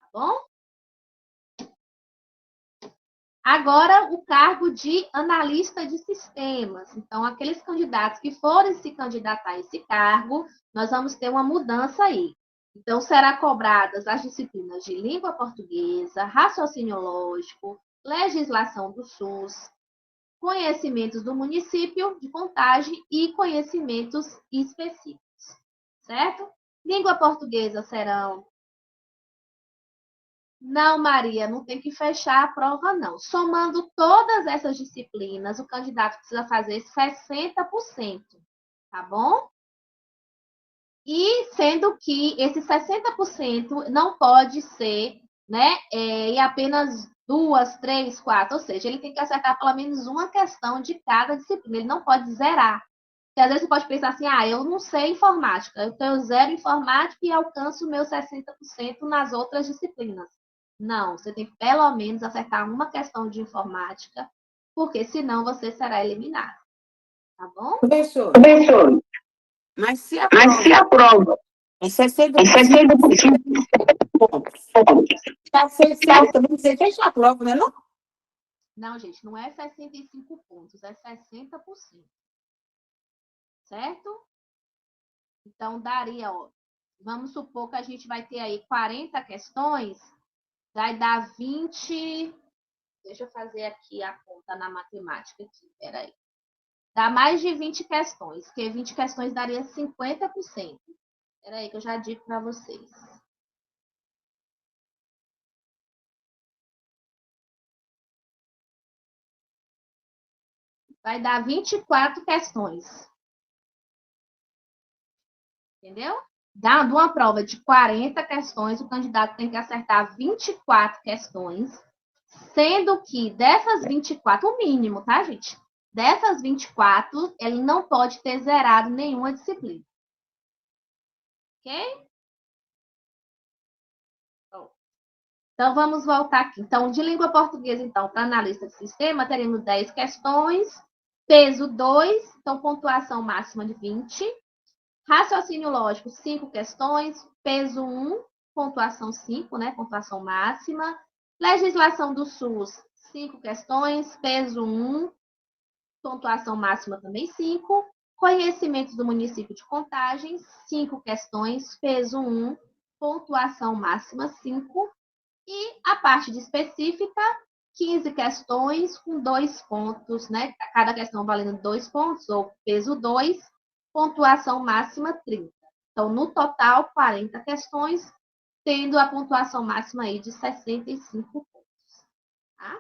Tá bom? Agora, o cargo de analista de sistemas. Então, aqueles candidatos que forem se candidatar a esse cargo, nós vamos ter uma mudança aí. Então, será cobradas as disciplinas de língua portuguesa, raciocínio lógico, legislação do SUS, conhecimentos do município de Contagem e conhecimentos específicos, certo? Língua portuguesa serão... Não, Maria, não tem que fechar a prova, não. Somando todas essas disciplinas, o candidato precisa fazer 60%, tá bom? E sendo que esse 60% não pode ser, né, em apenas 2, 3, 4, ou seja, ele tem que acertar pelo menos uma questão de cada disciplina, ele não pode zerar. Porque às vezes você pode pensar assim, eu não sei informática, eu tenho 0 informática e alcanço o meu 60% nas outras disciplinas. Não, você tem que pelo menos acertar uma questão de informática, porque senão você será eliminado. Tá bom? Professor, Professor, mas se a mas se prova a prova é é 60% 60% pontos, está 60, também você fecha a prova, não é não? Não, gente, não é 65 pontos, é 60%. Certo? Então, daria, vamos supor que a gente vai ter aí 40 questões, vai dar 20. Deixa eu fazer aqui a conta na matemática aqui, peraí. Dá mais de 20 questões, porque 20 questões daria 50%. Peraí que eu já digo para vocês. Vai dar 24 questões. Entendeu? Dando uma prova de 40 questões, o candidato tem que acertar 24 questões, sendo que dessas 24, o mínimo, tá, gente? Dessas 24, ele não pode ter zerado nenhuma disciplina. Ok? Então, vamos voltar aqui. Então, de língua portuguesa, então, para analista de sistema, teremos 10 questões, peso 2, então, pontuação máxima de 20. Raciocínio lógico, 5 questões, peso 1, pontuação 5, né? Pontuação máxima. Legislação do SUS, 5 questões, peso 1, pontuação máxima também 5. Conhecimentos do município de Contagem, 5 questões, peso 1, pontuação máxima 5. E a parte de específica, 15 questões com 2 pontos, né? Cada questão valendo 2 pontos, ou peso 2, pontuação máxima 30. Então, no total, 40 questões, tendo a pontuação máxima aí de 65 pontos. Tá?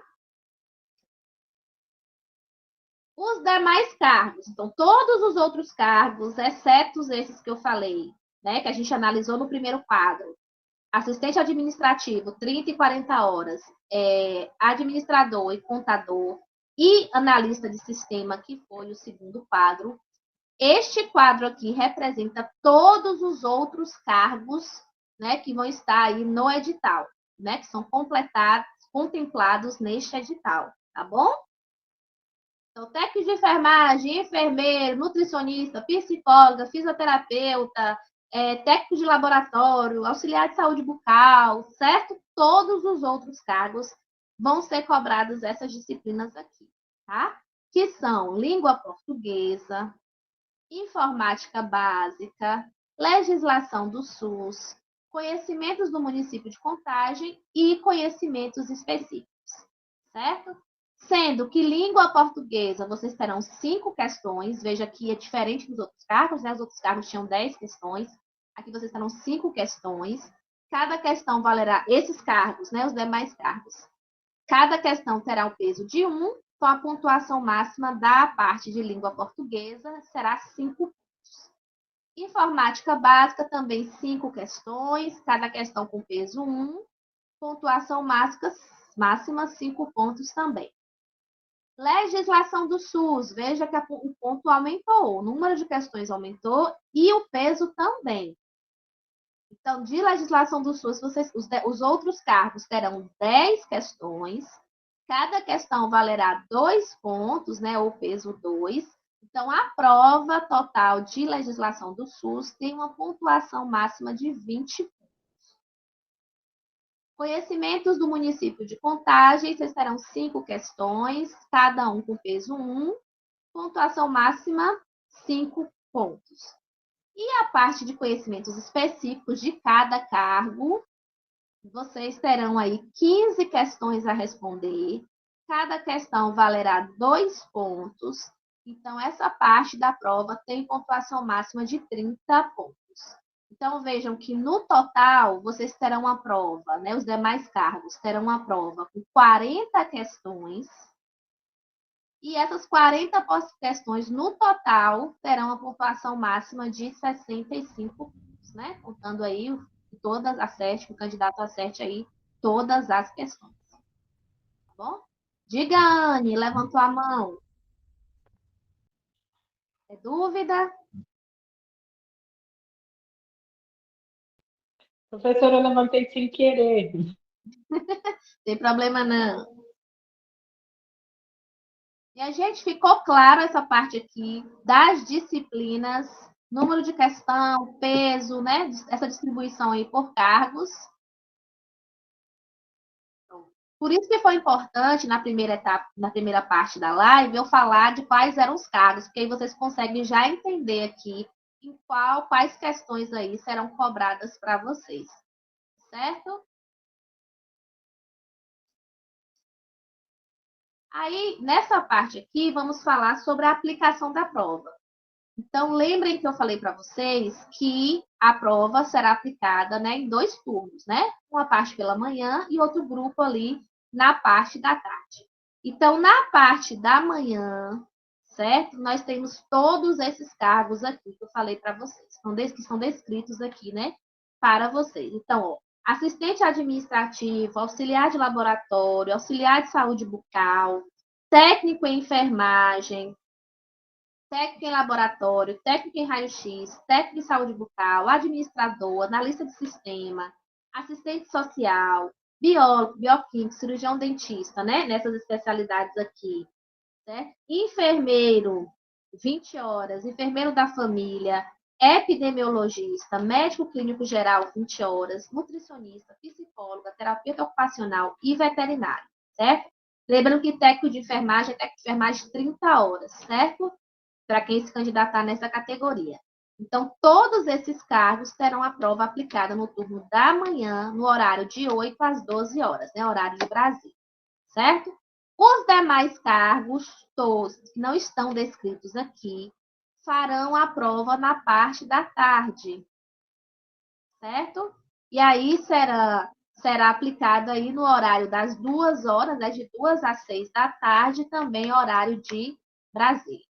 Os demais cargos, então, todos os outros cargos, exceto esses que eu falei, né? Que a gente analisou no primeiro quadro, assistente administrativo, 30 e 40 horas, administrador e contador e analista de sistema, que foi o segundo quadro. Este quadro aqui representa todos os outros cargos, né, que vão estar aí no edital, né, que são contemplados neste edital, tá bom? Então, técnico de enfermagem, enfermeiro, nutricionista, psicóloga, fisioterapeuta, técnico de laboratório, auxiliar de saúde bucal, certo? Todos os outros cargos vão ser cobrados essas disciplinas aqui, tá? Que são língua portuguesa, informática básica, legislação do SUS, conhecimentos do município de Contagem e conhecimentos específicos, certo? Sendo que língua portuguesa, vocês terão 5 questões. Veja que é diferente dos outros cargos, né? Os outros cargos tinham 10 questões. Aqui vocês terão 5 questões. Cada questão valerá, esses cargos, né? Os demais cargos. Cada questão terá o peso de 1, então a pontuação máxima da parte de língua portuguesa será 5 pontos. Informática básica, também 5 questões, cada questão com peso 1, pontuação máxima 5 pontos também. Legislação do SUS, veja que o ponto aumentou, o número de questões aumentou e o peso também. Então, de legislação do SUS, os outros cargos terão 10 questões, cada questão valerá 2 pontos, né, ou peso 2. Então, a prova total de legislação do SUS tem uma pontuação máxima de 20 pontos. Conhecimentos do município de Contagem, vocês terão 5 questões, cada um com peso 1, pontuação máxima 5 pontos. E a parte de conhecimentos específicos de cada cargo, vocês terão aí 15 questões a responder, cada questão valerá 2 pontos, então essa parte da prova tem pontuação máxima de 30 pontos. Então, vejam que no total, vocês terão uma prova, né? Os demais cargos terão uma prova com 40 questões. E essas 40 questões, no total, terão a pontuação máxima de 65 pontos, né? Contando aí todas acerte, que o candidato acerte aí todas as questões. Tá bom? Diga, Anne, levantou a mão. É dúvida? Professora, eu levantei sem querer. Tem problema não. E a gente ficou claro essa parte aqui das disciplinas, número de questão, peso, né? Essa distribuição aí por cargos. Por isso que foi importante na primeira etapa, na primeira parte da live, eu falar de quais eram os cargos, porque aí vocês conseguem já entender aqui em quais questões aí serão cobradas para vocês, certo? Aí, nessa parte aqui, vamos falar sobre a aplicação da prova. Então, lembrem que eu falei para vocês que a prova será aplicada, né, em 2 turnos, né? Uma parte pela manhã e outro grupo ali na parte da tarde. Então, na parte da manhã, certo? Nós temos todos esses cargos aqui que eu falei para vocês, que são descritos aqui, né, para vocês. Então, ó, assistente administrativo, auxiliar de laboratório, auxiliar de saúde bucal, técnico em enfermagem, técnico em laboratório, técnico em raio-x, técnico em saúde bucal, administrador, analista de sistema, assistente social, biólogo, bioquímico, cirurgião dentista, né? Nessas especialidades aqui. Né? Enfermeiro, 20 horas, enfermeiro da família, epidemiologista, médico clínico geral, 20 horas, nutricionista, psicóloga, terapeuta ocupacional e veterinário, certo? Lembrando que técnico de enfermagem é técnico de enfermagem 30 horas, certo? Para quem se candidatar nessa categoria. Então, todos esses cargos terão a prova aplicada no turno da manhã, no horário de 8 às 12 horas, né? Horário de Brasília, certo? Os demais cargos, todos que não estão descritos aqui, farão a prova na parte da tarde, certo? E aí será aplicado aí no horário das 2 horas, né, de 2 às 6 da tarde, também horário de Brasília.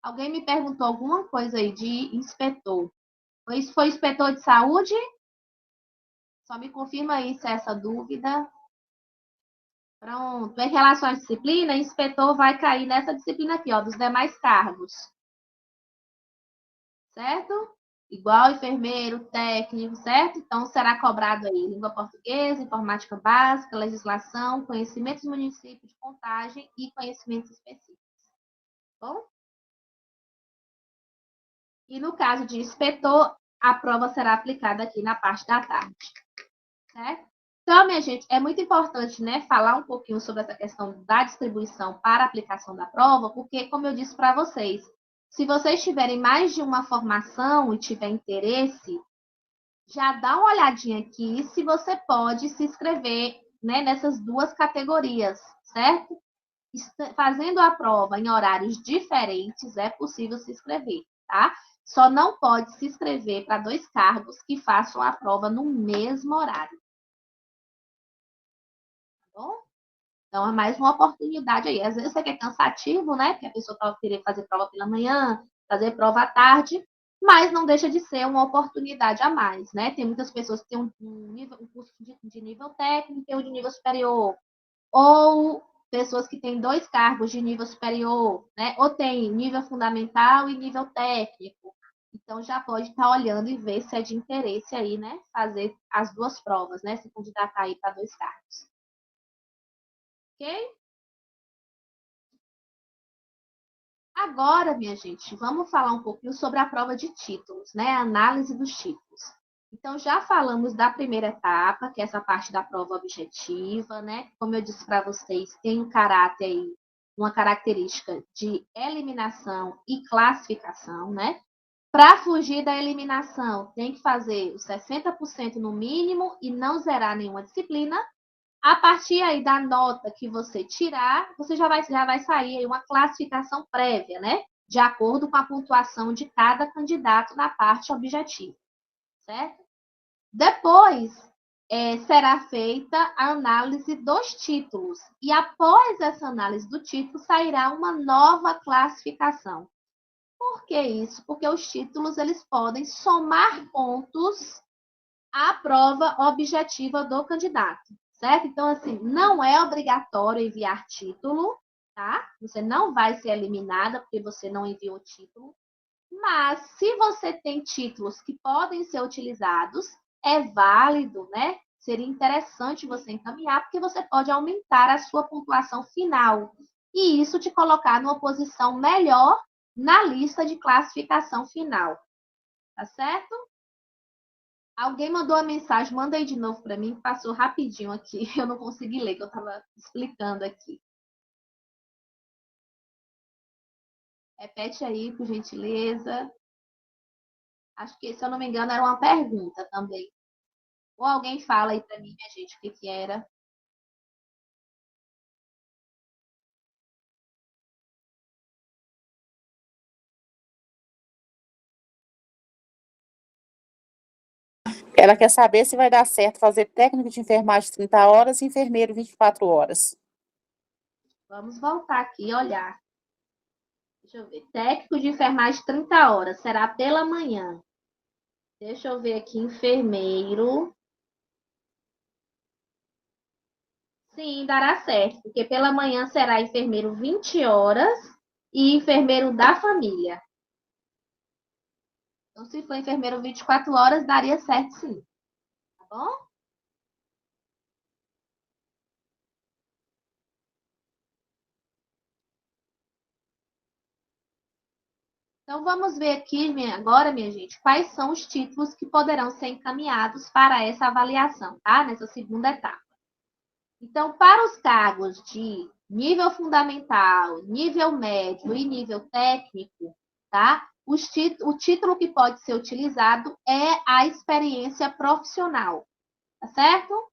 Alguém me perguntou alguma coisa aí de inspetor. Foi inspetor de saúde? Só me confirma aí se é essa dúvida. Pronto. Em relação à disciplina, inspetor vai cair nessa disciplina aqui, ó, dos demais cargos. Certo? Igual enfermeiro, técnico, certo? Então, será cobrado aí língua portuguesa, informática básica, legislação, conhecimentos do município de contagem e conhecimentos específicos. Bom? E no caso de inspetor, a prova será aplicada aqui na parte da tarde. Certo? Então, minha gente, é muito importante, né, falar um pouquinho sobre essa questão da distribuição para a aplicação da prova, porque, como eu disse para vocês, se vocês tiverem mais de uma formação e tiver interesse, já dá uma olhadinha aqui se você pode se inscrever, né, nessas 2 categorias, certo? Fazendo a prova em horários diferentes, é possível se inscrever, tá? Só não pode se inscrever para 2 cargos que façam a prova no mesmo horário. Tá bom? Então, é mais uma oportunidade aí. Às vezes você quer cansativo, né? Porque a pessoa pode querer fazer prova pela manhã, fazer prova à tarde, mas não deixa de ser uma oportunidade a mais, né? Tem muitas pessoas que têm um curso de nível técnico e um de nível superior, ou pessoas que têm 2 cargos de nível superior, né? Ou tem nível fundamental e nível técnico. Então, já pode estar olhando e ver se é de interesse aí, né? Fazer as 2 provas, né? Se candidatar aí para 2 cargos. Ok? Agora, minha gente, vamos falar um pouquinho sobre a prova de títulos, né? A análise dos títulos. Então, já falamos da primeira etapa, que é essa parte da prova objetiva, né? Como eu disse para vocês, tem um caráter aí, uma característica de eliminação e classificação, né? Para fugir da eliminação, tem que fazer os 60% no mínimo e não zerar nenhuma disciplina. A partir aí da nota que você tirar, você já vai sair aí uma classificação prévia, né? De acordo com a pontuação de cada candidato na parte objetiva, certo? Depois, será feita a análise dos títulos. E após essa análise do título, sairá uma nova classificação. Por que isso? Porque os títulos eles podem somar pontos à prova objetiva do candidato, certo? Então, assim, não é obrigatório enviar título, tá? Você não vai ser eliminada porque você não enviou o título. Mas, se você tem títulos que podem ser utilizados, é válido, né? Seria interessante você encaminhar, porque você pode aumentar a sua pontuação final. E isso te colocar numa posição melhor na lista de classificação final. Tá certo? Alguém mandou a mensagem, manda aí de novo para mim, passou rapidinho aqui. Eu não consegui ler, que eu estava explicando aqui. Repete aí, por gentileza. Acho que, se eu não me engano, era uma pergunta também. Ou alguém fala aí para mim, minha gente, o que que era. Ela quer saber se vai dar certo fazer técnico de enfermagem 30 horas e enfermeiro 24 horas. Vamos voltar aqui e olhar. Deixa eu ver. Técnico de enfermagem 30 horas. Será pela manhã. Deixa eu ver aqui. Enfermeiro. Sim, dará certo. Porque pela manhã será enfermeiro 20 horas e enfermeiro da família. Então, se for enfermeiro 24 horas, daria certo sim. Tá bom? Então, vamos ver aqui agora, minha gente, quais são os títulos que poderão ser encaminhados para essa avaliação, tá? Nessa segunda etapa. Então, para os cargos de nível fundamental, nível médio e nível técnico, tá? O título que pode ser utilizado é a experiência profissional, tá certo?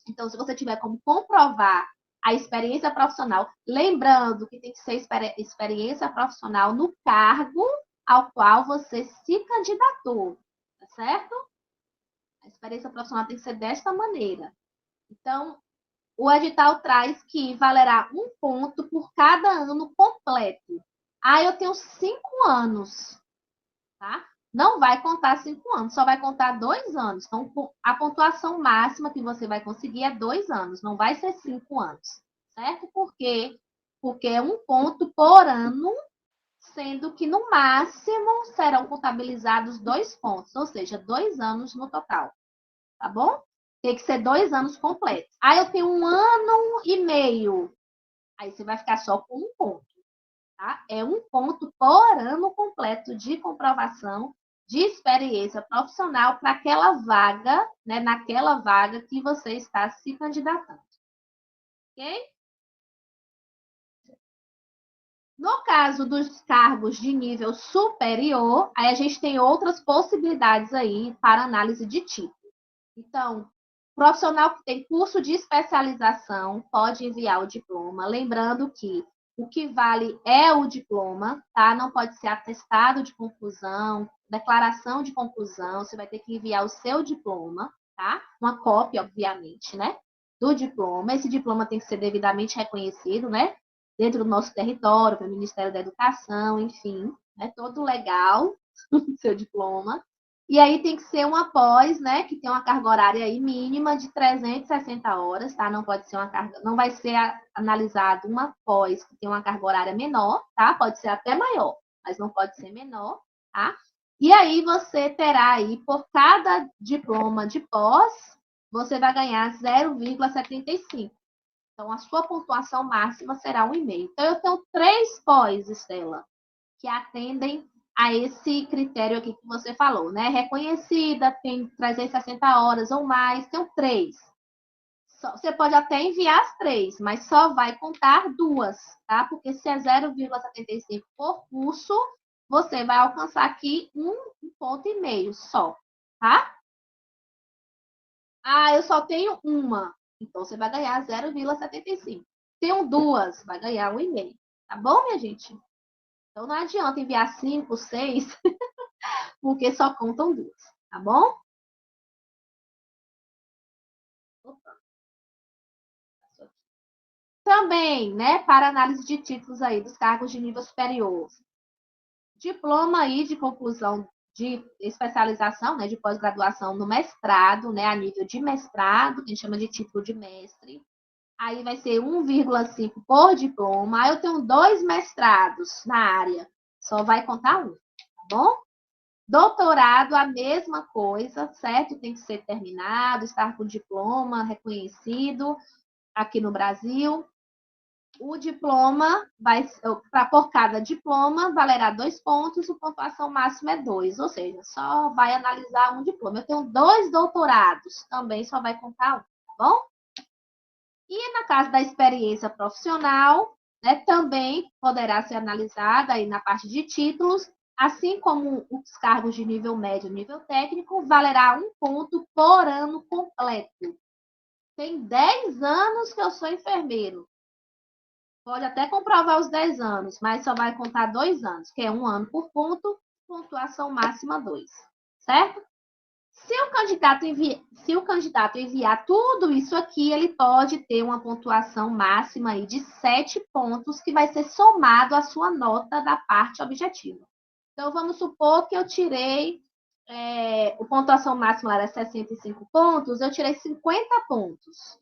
Então, se você tiver como comprovar a experiência profissional, lembrando que tem que ser experiência profissional no cargo ao qual você se candidatou, tá certo? A experiência profissional tem que ser desta maneira. Então, o edital traz que valerá 1 ponto por cada ano completo. Ah, eu tenho 5 anos, tá? Não vai contar 5 anos, só vai contar 2 anos. Então, a pontuação máxima que você vai conseguir é 2 anos, não vai ser 5 anos, certo? Por quê? Porque é 1 ponto por ano, sendo que no máximo serão contabilizados 2 pontos, ou seja, 2 anos no total, tá bom? Tem que ser 2 anos completos. Aí eu tenho 1 ano e meio. Aí você vai ficar só com 1 ponto, tá? É 1 ponto por ano completo de comprovação de experiência profissional para aquela vaga, né? Naquela vaga que você está se candidatando. Ok? No caso dos cargos de nível superior, aí a gente tem outras possibilidades aí para análise de título. Então, profissional que tem curso de especialização pode enviar o diploma, lembrando que o que vale é o diploma, tá? Não pode ser atestado de conclusão, declaração de conclusão, você vai ter que enviar o seu diploma, tá? Uma cópia, obviamente, né? Do diploma. Esse diploma tem que ser devidamente reconhecido, né? Dentro do nosso território, pelo Ministério da Educação, enfim, né? Todo legal, seu diploma. E aí tem que ser uma pós, né, que tem uma carga horária aí mínima de 360 horas, tá? Não pode ser uma carga, não vai ser analisado uma pós que tem uma carga horária menor, tá? Pode ser até maior, mas não pode ser menor, tá? E aí você terá aí, por cada diploma de pós, você vai ganhar 0,75. Então, a sua pontuação máxima será 1,5. Então, eu tenho 3 pós, Estela, que atendem a esse critério aqui que você falou, né? Reconhecida, tem 360 horas ou mais, tem 3. Você pode até enviar as 3, mas só vai contar 2, tá? Porque se é 0,75 por curso, você vai alcançar aqui 1,5 ponto só, tá? Ah, eu só tenho uma. Então, você vai ganhar 0,75. Tenho 2, vai ganhar 1,5. Tá bom, minha gente? Então, não adianta enviar 5, 6, porque só contam 2, tá bom? Opa. Também, né, para análise de títulos aí dos cargos de nível superior. Diploma aí de conclusão de especialização, né, de pós-graduação no mestrado, né, a nível de mestrado, que a gente chama de título de mestre. aí vai ser 1,5 por diploma. Aí eu tenho 2 mestrados na área, só vai contar um, tá bom? Doutorado, a mesma coisa, certo? Tem que ser terminado, estar com diploma reconhecido aqui no Brasil. O diploma vai, por cada diploma, valerá 2 pontos, a pontuação máxima é 2, ou seja, só vai analisar um diploma. Eu tenho 2 doutorados, também só vai contar um, tá bom? E na caso da experiência profissional, né, também poderá ser analisada aí na parte de títulos, assim como os cargos de nível médio e nível técnico, valerá 1 ponto por ano completo. Tem 10 anos que eu sou enfermeiro. Pode até comprovar os 10 anos, mas só vai contar 2 anos, que é 1 ano por ponto, pontuação máxima 2, certo? Se o candidato enviar tudo isso aqui, ele pode ter uma pontuação máxima aí de 7 pontos, que vai ser somado à sua nota da parte objetiva. Então, vamos supor que eu tirei, a pontuação máxima era 65 pontos, eu tirei 50 pontos.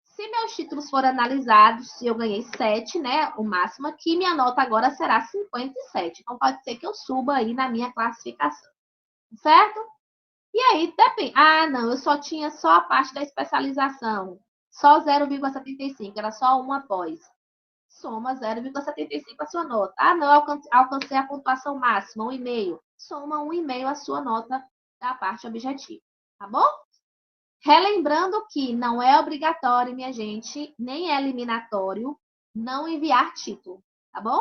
Se meus títulos forem analisados, se eu ganhei 7, né, o máximo aqui, minha nota agora será 57. Então, pode ser que eu suba aí na minha classificação, certo? E aí, depende. Ah, não, eu só tinha só a parte da especialização, só 0,75, era só uma pós. Soma 0,75 a sua nota. Ah, não, alcancei a pontuação máxima, 1,5. Soma 1,5 a sua nota da parte objetiva, tá bom? Relembrando que não é obrigatório, minha gente, nem é eliminatório não enviar título, tá bom?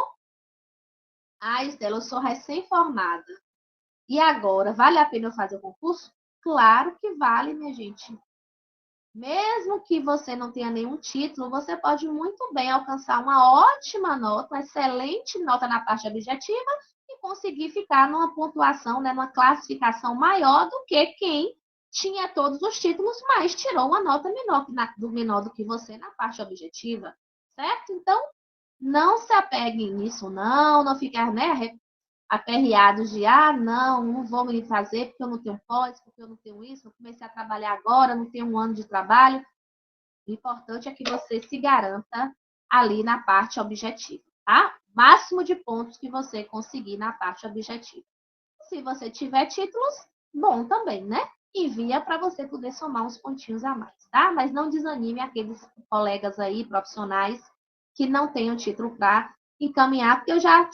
Ah, Estela, eu sou recém-formada. E agora, vale a pena eu fazer o concurso? Claro que vale, minha gente. Mesmo que você não tenha nenhum título, você pode muito bem alcançar uma ótima nota, uma excelente nota na parte objetiva e conseguir ficar numa pontuação, né, numa classificação maior do que quem tinha todos os títulos, mas tirou uma nota menor do que você na parte objetiva, certo? Então, não se apeguem nisso, não fiquem, né, aperreados de, não vou me fazer porque eu não tenho pós, porque eu não tenho isso, eu comecei a trabalhar agora, não tenho 1 ano de trabalho. O importante é que você se garanta ali na parte objetiva, tá? Máximo de pontos que você conseguir na parte objetiva. Se você tiver títulos, bom também, né? Envia para você poder somar uns pontinhos a mais, tá? Mas não desanime aqueles colegas aí, profissionais, que não tenham título para encaminhar, porque eu já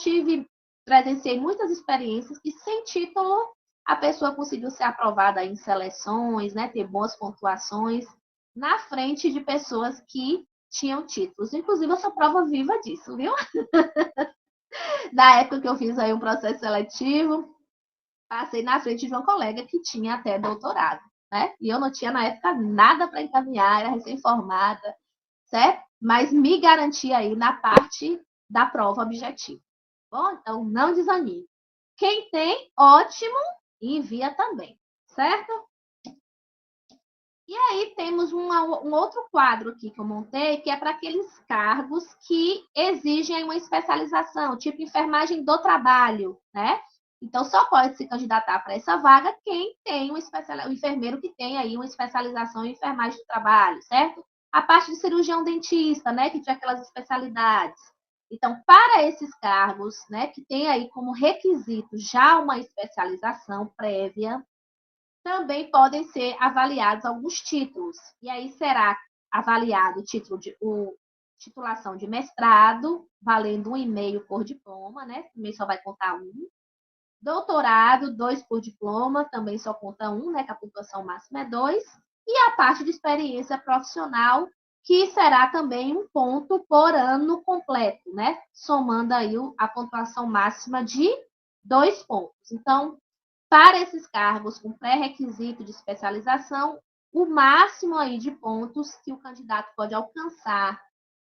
presenciei muitas experiências que sem título a pessoa conseguiu ser aprovada em seleções, né? Ter boas pontuações na frente de pessoas que tinham títulos. Inclusive, eu sou prova viva disso, viu? Na época que eu fiz aí um processo seletivo, passei na frente de uma colega que tinha até doutorado, né? E eu não tinha, na época, nada para encaminhar, era recém-formada, certo? Mas me garantia aí na parte da prova objetiva. Bom, então não desanime. Quem tem, ótimo, envia também, certo? E aí temos um outro quadro aqui que eu montei, que é para aqueles cargos que exigem uma especialização, tipo enfermagem do trabalho, né? Então, só pode se candidatar para essa vaga quem tem um enfermeiro que tem aí uma especialização em enfermagem do trabalho, certo? A parte de cirurgião dentista, né, que tinha aquelas especialidades. Então, para esses cargos, né, que tem aí como requisito já uma especialização prévia, também podem ser avaliados alguns títulos. E aí será avaliado titulação de mestrado, valendo 1,5 por diploma, né? Também só vai contar 1. Doutorado, 2 por diploma, também só conta 1, né? Que a pontuação máxima é 2. E a parte de experiência profissional, que será também 1 ponto por ano completo, né? Somando aí a pontuação máxima de 2 pontos. Então, para esses cargos com pré-requisito de especialização, o máximo aí de pontos que o candidato pode alcançar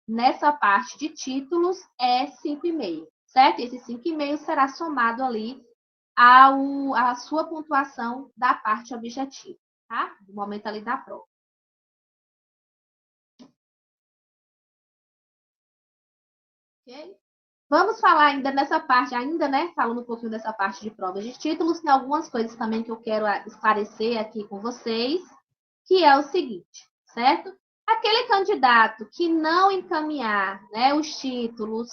nessa parte de títulos é 5,5, certo? Esse 5,5 será somado ali à sua pontuação da parte objetiva, tá? No momento ali da prova. Ok? Vamos falar ainda nessa parte, né? Falando um pouquinho dessa parte de provas de títulos, tem algumas coisas também que eu quero esclarecer aqui com vocês, que é o seguinte, certo? Aquele candidato que não encaminhar, né, os títulos,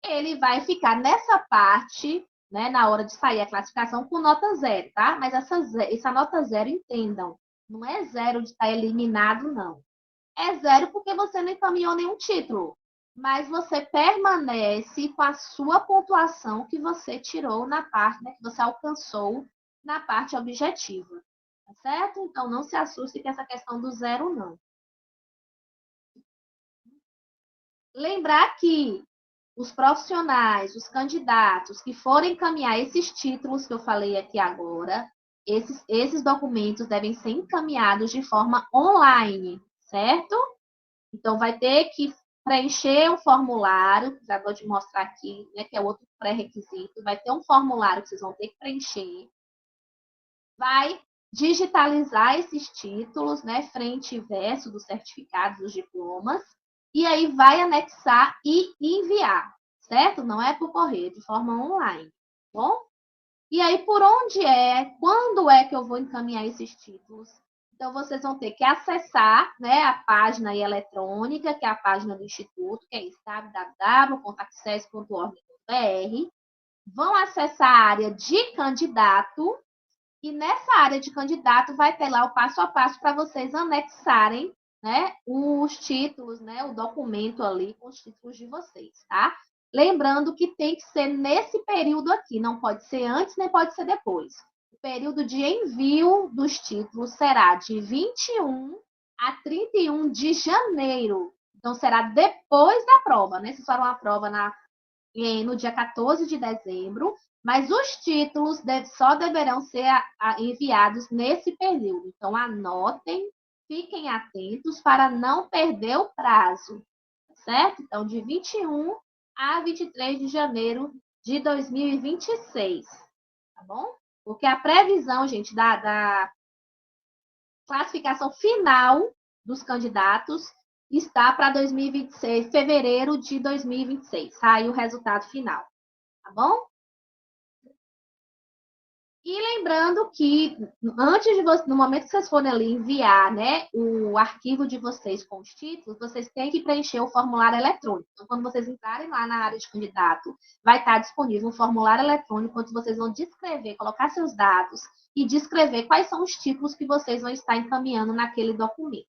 ele vai ficar nessa parte, né, na hora de sair a classificação, com nota 0, tá? Mas essa nota 0, entendam, não é 0 de estar eliminado, não. É 0 porque você não encaminhou nenhum título, mas você permanece com a sua pontuação que você tirou na parte, né, que você alcançou na parte objetiva, tá certo? Então, não se assuste com essa questão do 0, não. Lembrar que os profissionais, os candidatos que forem encaminhar esses títulos que eu falei aqui agora, esses documentos devem ser encaminhados de forma online, certo? Então, vai ter que preencher um formulário, já vou te mostrar aqui, né, que é outro pré-requisito. Vai ter um formulário que vocês vão ter que preencher. Vai digitalizar esses títulos, né, frente e verso dos certificados, dos diplomas, e aí vai anexar e enviar, certo? Não é por correio, de forma online, bom? E aí, por onde quando é que eu vou encaminhar esses títulos? Então, vocês vão ter que acessar, né, a página eletrônica, que é a página do Instituto, que é www.access.org.br. Vão acessar a área de candidato, e nessa área de candidato vai ter lá o passo a passo para vocês anexarem, né, os títulos, né, o documento ali com os títulos de vocês, tá? Lembrando que tem que ser nesse período aqui, não pode ser antes nem pode ser depois. O período de envio dos títulos será de 21 a 31 de janeiro. Então, será depois da prova, né? Vocês farão a prova no dia 14 de dezembro, mas os títulos só deverão ser enviados nesse período. Então, anotem, fiquem atentos para não perder o prazo, certo? Então, de 21 a 23 de janeiro de 2026, tá bom? Porque a previsão, gente, da classificação final dos candidatos está para 2026, fevereiro de 2026, sai o resultado final, tá bom? E lembrando que antes de no momento que vocês forem ali enviar, né, o arquivo de vocês com os títulos, vocês têm que preencher o formulário eletrônico. Então, quando vocês entrarem lá na área de candidato, vai estar disponível um formulário eletrônico onde vocês vão descrever, colocar seus dados e descrever quais são os títulos que vocês vão estar encaminhando naquele documento,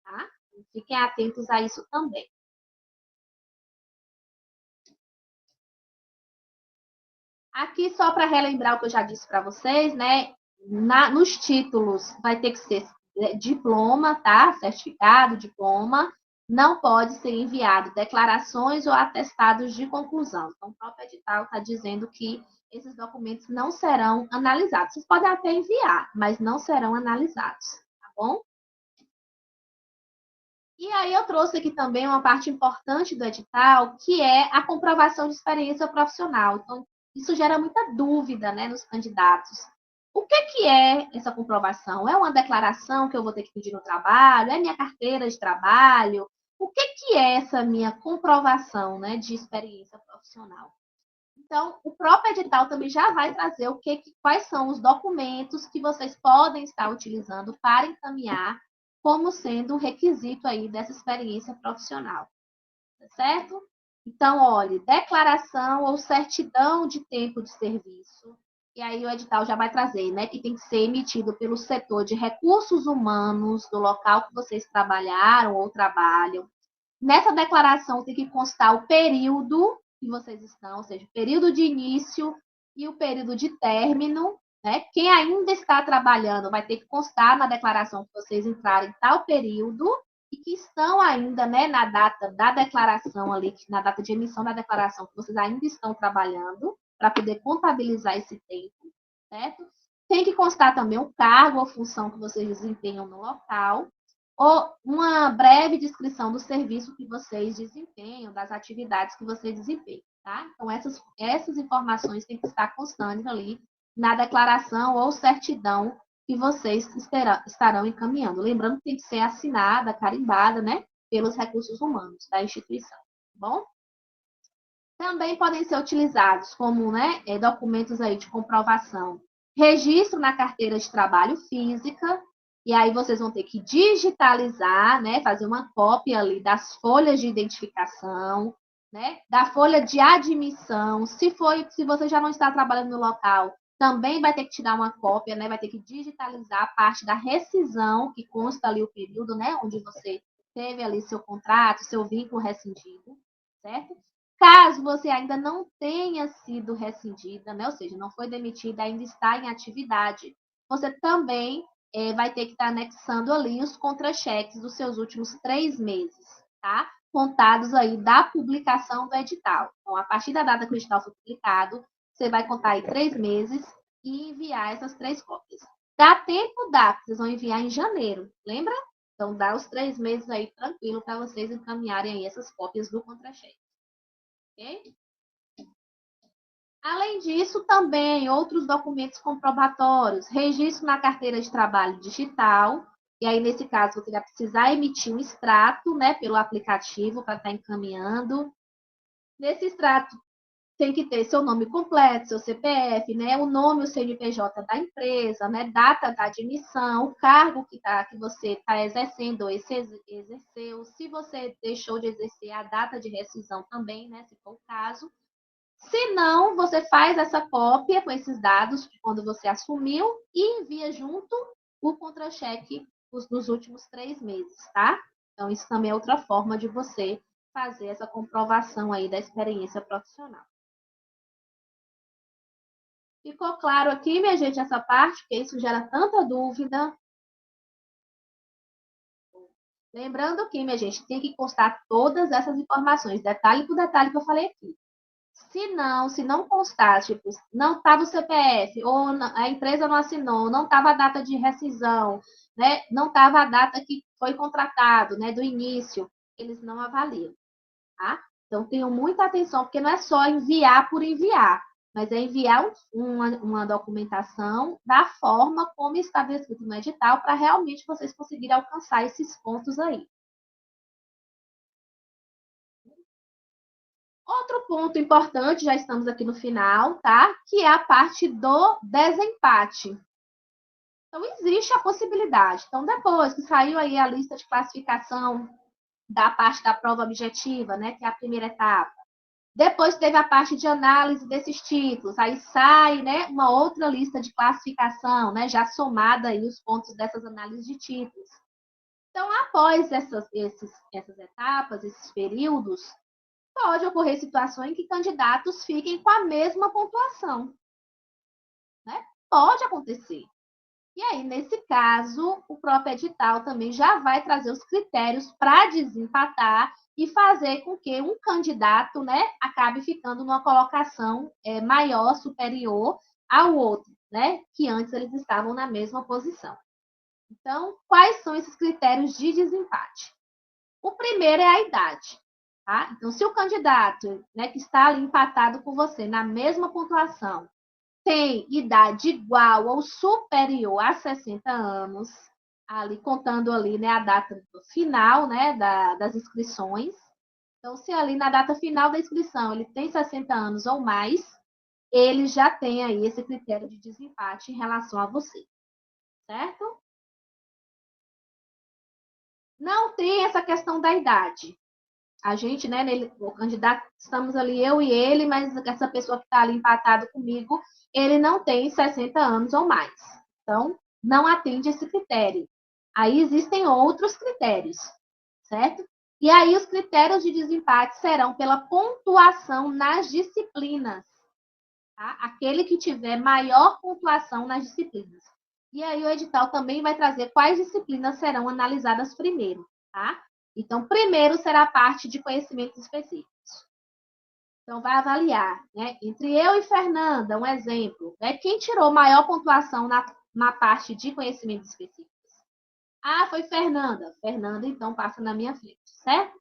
tá? Fiquem atentos a isso também. Aqui, só para relembrar o que eu já disse para vocês, né? Nos títulos vai ter que ser diploma, tá? Certificado, diploma. Não pode ser enviado declarações ou atestados de conclusão. Então, o próprio edital está dizendo que esses documentos não serão analisados. Vocês podem até enviar, mas não serão analisados, tá bom? E aí eu trouxe aqui também uma parte importante do edital, que é a comprovação de experiência profissional. Então, isso gera muita dúvida, né, nos candidatos. O que é essa comprovação? É uma declaração que eu vou ter que pedir no trabalho? É minha carteira de trabalho? O que é essa minha comprovação, né, de experiência profissional? Então, o próprio edital também já vai trazer quais são os documentos que vocês podem estar utilizando para encaminhar como sendo um requisito aí dessa experiência profissional, tá certo? Então, olhe, declaração ou certidão de tempo de serviço, e aí o edital já vai trazer, né, que tem que ser emitido pelo setor de recursos humanos do local que vocês trabalharam ou trabalham. Nessa declaração tem que constar o período que vocês estão, ou seja, o período de início e o período de término, né? Quem ainda está trabalhando vai ter que constar na declaração que vocês entrarem tal período e que estão ainda, né, na data da declaração ali, na data de emissão da declaração, que vocês ainda estão trabalhando, para poder contabilizar esse tempo, certo? Tem que constar também o cargo ou função que vocês desempenham no local, ou uma breve descrição do serviço que vocês desempenham, das atividades que vocês desempenham, tá? Então, essas informações têm que estar constantes ali na declaração ou certidão que vocês estarão encaminhando. Lembrando que tem que ser assinada, carimbada, né, pelos recursos humanos da instituição, tá bom? Também podem ser utilizados como, né, documentos aí de comprovação. Registro na carteira de trabalho física, E aí vocês vão ter que digitalizar, né? Fazer uma cópia ali das folhas de identificação, né? Da folha de admissão. Se você já não está trabalhando no local, também vai ter que tirar uma cópia, né? Vai ter que digitalizar a parte da rescisão, que consta ali o período, né? Onde você teve ali seu contrato, seu vínculo rescindido, certo? Caso você ainda não tenha sido rescindida, né? Ou seja, não foi demitida, ainda está em atividade, você também vai ter que estar anexando ali os contra-cheques dos seus últimos 3 meses, tá? Contados aí da publicação do edital. Então, a partir da data que o edital foi publicado, você vai contar aí 3 meses e enviar essas 3 cópias. Dá tempo? Dá, porque vocês vão enviar em janeiro, lembra? Então, dá os 3 meses aí tranquilo para vocês encaminharem aí essas cópias do contra-cheque. Ok? Além disso, também outros documentos comprobatórios, registro na carteira de trabalho digital, e aí, nesse caso, você vai precisar emitir um extrato, né, pelo aplicativo para estar encaminhando. Nesse extrato, tem que ter seu nome completo, seu CPF, né, o nome, o CNPJ da empresa, né, data da admissão, o cargo que você está exercendo ou exerceu, se você deixou de exercer, a data de rescisão também, né, se for o caso. Se não, você faz essa cópia com esses dados de quando você assumiu e envia junto o contra-cheque dos últimos 3 meses, tá? Então, isso também é outra forma de você fazer essa comprovação aí da experiência profissional. Ficou claro aqui, minha gente, essa parte, porque isso gera tanta dúvida. Lembrando que, minha gente, tem que constar todas essas informações, detalhe por detalhe que eu falei aqui. Se não constar, tipo, não estava o CPF, ou a empresa não assinou, não estava a data de rescisão, né? Não estava a data que foi contratado, né? Do início, eles não avaliam, tá? Então, tenham muita atenção, porque não é só enviar por enviar, mas é enviar uma documentação da forma como está descrito no edital, para realmente vocês conseguirem alcançar esses pontos aí. Outro ponto importante, já estamos aqui no final, tá? Que é a parte do desempate. Então, existe a possibilidade. Então, depois que saiu aí a lista de classificação da parte da prova objetiva, né? Que é a primeira etapa. Depois teve a parte de análise desses títulos. Aí sai, né? Uma outra lista de classificação, né? Já somada aí os pontos dessas análises de títulos. Então, após essas etapas, esses períodos, pode ocorrer situações em que candidatos fiquem com a mesma pontuação, né? Pode acontecer. E aí, nesse caso, o próprio edital também já vai trazer os critérios para desempatar e fazer com que um candidato, né, acabe ficando numa colocação maior, superior ao outro, né, que antes eles estavam na mesma posição. Então, quais são esses critérios de desempate? O primeiro é a idade. Tá? Então, se o candidato, né, que está ali empatado com você na mesma pontuação tem idade igual ou superior a 60 anos, ali contando ali, né, a data final, né, das inscrições. Então, se ali na data final da inscrição ele tem 60 anos ou mais, ele já tem aí esse critério de desempate em relação a você, certo? Não tem essa questão da idade. A gente, né, o candidato, estamos ali eu e ele, mas essa pessoa que está ali empatado comigo, ele não tem 60 anos ou mais. Então, não atende esse critério. Aí existem outros critérios, certo? E aí os critérios de desempate serão pela pontuação nas disciplinas. Tá? Aquele que tiver maior pontuação nas disciplinas. E aí o edital também vai trazer quais disciplinas serão analisadas primeiro, tá? Então, primeiro será a parte de conhecimentos específicos. Então, vai avaliar, né? Entre eu e Fernanda, um exemplo, né? Quem tirou maior pontuação na parte de conhecimentos específicos? Ah, foi Fernanda. Fernanda, então, passa na minha frente, certo?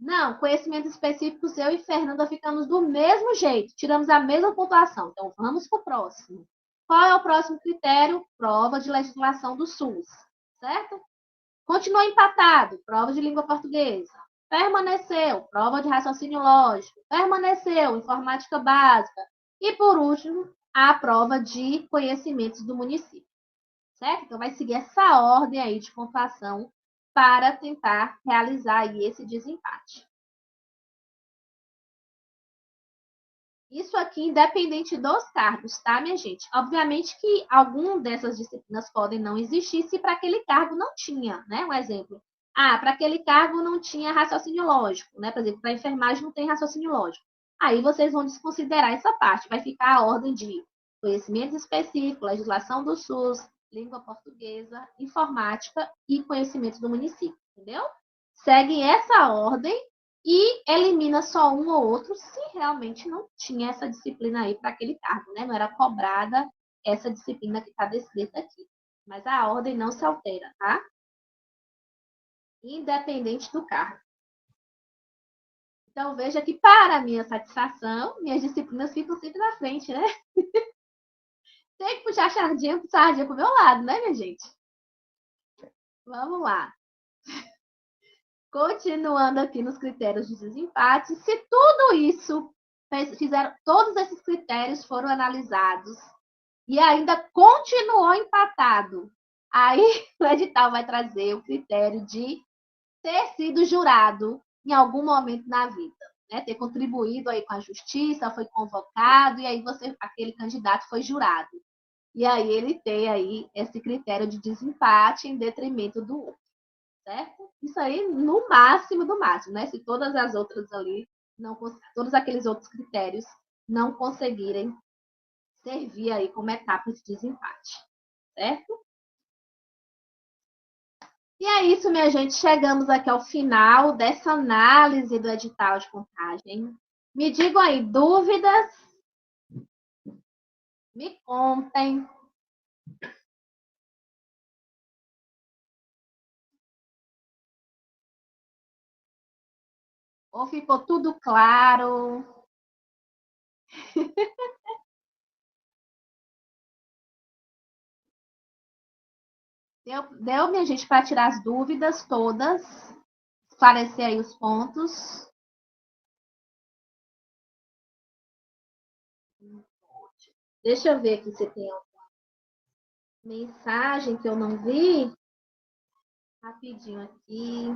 Não, conhecimentos específicos, eu e Fernanda ficamos do mesmo jeito, tiramos a mesma pontuação. Então, vamos para o próximo. Qual é o próximo critério? Prova de legislação do SUS, certo? Continuou empatado, prova de língua portuguesa. Permaneceu, prova de raciocínio lógico. Permaneceu, informática básica. E, por último, a prova de conhecimentos do município, certo? Então, vai seguir essa ordem aí de pontuação para tentar realizar aí esse desempate. Isso aqui independente dos cargos, tá, minha gente? Obviamente que algum dessas disciplinas podem não existir se para aquele cargo não tinha, né? Um exemplo. Para aquele cargo não tinha raciocínio lógico, né? Por exemplo, para enfermagem não tem raciocínio lógico. Aí vocês vão desconsiderar essa parte. Vai ficar a ordem de conhecimentos específicos, legislação do SUS, língua portuguesa, informática e conhecimentos do município, entendeu? Seguem essa ordem e elimina só um ou outro se realmente não tinha essa disciplina aí para aquele cargo, né? Não era cobrada essa disciplina que está descrita aqui. Mas a ordem não se altera, tá? Independente do cargo. Então, veja que, para minha satisfação, minhas disciplinas ficam sempre na frente, né? Tem que puxar a sardinha pro meu lado, né, minha gente? Vamos lá. Continuando aqui nos critérios de desempate, se tudo isso todos esses critérios foram analisados e ainda continuou empatado, aí o edital vai trazer o critério de ter sido jurado em algum momento na vida, né? Ter contribuído aí com a justiça, foi convocado e aí aquele candidato foi jurado. E aí ele tem aí esse critério de desempate em detrimento do outro. Certo? Isso aí no máximo do máximo, né? Se todas as outras ali, todos aqueles outros critérios não conseguirem servir aí como etapa de desempate, certo? E é isso, minha gente. Chegamos aqui ao final dessa análise do edital de contagem. Me digam aí, dúvidas? Me contem. Ou ficou tudo claro? Deu, minha gente, para tirar as dúvidas todas, esclarecer aí os pontos. Deixa eu ver aqui se tem alguma mensagem que eu não vi. Rapidinho aqui.